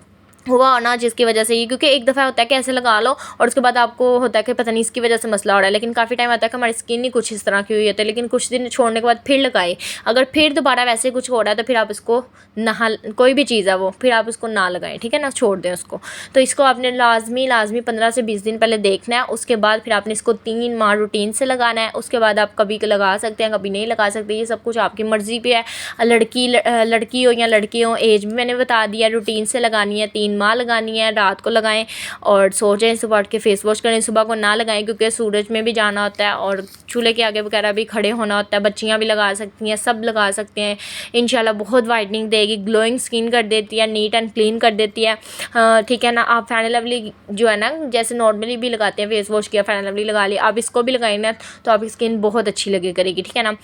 हुआ हो ना, जिसकी वजह से ये, क्योंकि एक दफ़ा होता है कि ऐसे लगा लो और उसके बाद आपको होता है कि पता नहीं इसकी वजह से मसला हो रहा है। लेकिन काफ़ी टाइम आता है कि हमारी स्किन ही कुछ इस तरह की हुई होती है, लेकिन कुछ दिन छोड़ने के बाद फिर लगाए। अगर फिर दोबारा वैसे कुछ हो रहा है तो फिर आप इसको कोई भी चीज़ है वो फिर आप उसको ना लगाएं, ठीक है ना, छोड़ दें उसको। तो इसको आपने लाजमी 15 से 20 दिन पहले देखना है। उसके बाद फिर आपने इसको 3 माह रूटीन से लगाना है। उसके बाद आप कभी लगा सकते हैं, कभी नहीं लगा सकते, ये सब कुछ आपकी मर्ज़ी पे है। लड़की हो या लड़की हो, एज भी मैंने बता दिया। रूटीन से लगानी है, 3 माह लगानी है, रात को लगाएं और सो जाएं। सुबह उठ के फेस वॉश करें, सुबह को ना लगाएं क्योंकि सूरज में भी जाना होता है और चूल्हे के आगे वगैरह भी खड़े होना होता है। बच्चियां भी लगा सकती हैं, सब लगा सकते हैं। इंशाल्लाह बहुत वाइटनिंग देगी, ग्लोइंग स्किन कर देती है, नीट एंड क्लीन कर देती है, ठीक है ना। आप फेयर एंड लवली जो है ना, जैसे नॉर्मली भी लगाते हैं, फेस वॉश किया, फेयर एंड लवली लगा लिया, आप इसको भी लगाएंगे ना तो आपकी स्किन बहुत अच्छी लगे करेगी, ठीक है ना।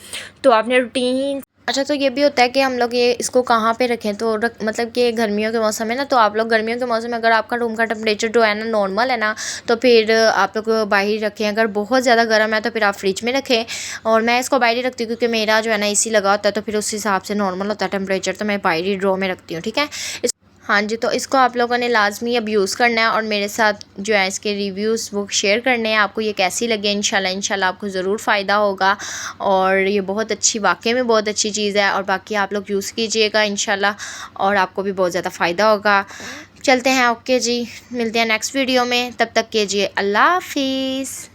तो आपने रूटीन अच्छा, तो ये भी होता है कि हम लोग ये इसको कहाँ पे रखें, तो मतलब कि गर्मियों के मौसम में ना, तो आप लोग गर्मियों के मौसम में अगर आपका रूम का टेम्परेचर जो है ना नॉर्मल है ना, तो फिर आप लोग बाहर ही रखें। अगर बहुत ज़्यादा गर्म है तो फिर आप फ्रिज में रखें। और मैं इसको बाहर ही रखती हूँ क्योंकि मेरा जो है ना एसी लगा होता है, तो फिर उस हिसाब से नॉर्मल होता है टेम्परेचर, तो मैं बाहर ही ड्रॉ में रखती हूँ, ठीक है। हाँ जी, तो इसको आप लोगों ने लाजमी अब यूज़ करना है और मेरे साथ जो है इसके रिव्यूज़ वो शेयर करने हैं। आपको ये कैसी लगे, इंशाल्लाह आपको ज़रूर फ़ायदा होगा और ये बहुत अच्छी, वाकई में बहुत अच्छी चीज़ है। और बाकी आप लोग यूज़ कीजिएगा इंशाल्लाह और आपको भी बहुत ज़्यादा फ़ायदा होगा। चलते हैं, ओके जी, मिलते हैं नेक्स्ट वीडियो में, तब तक कीजिए अल्लाह हाफिज़।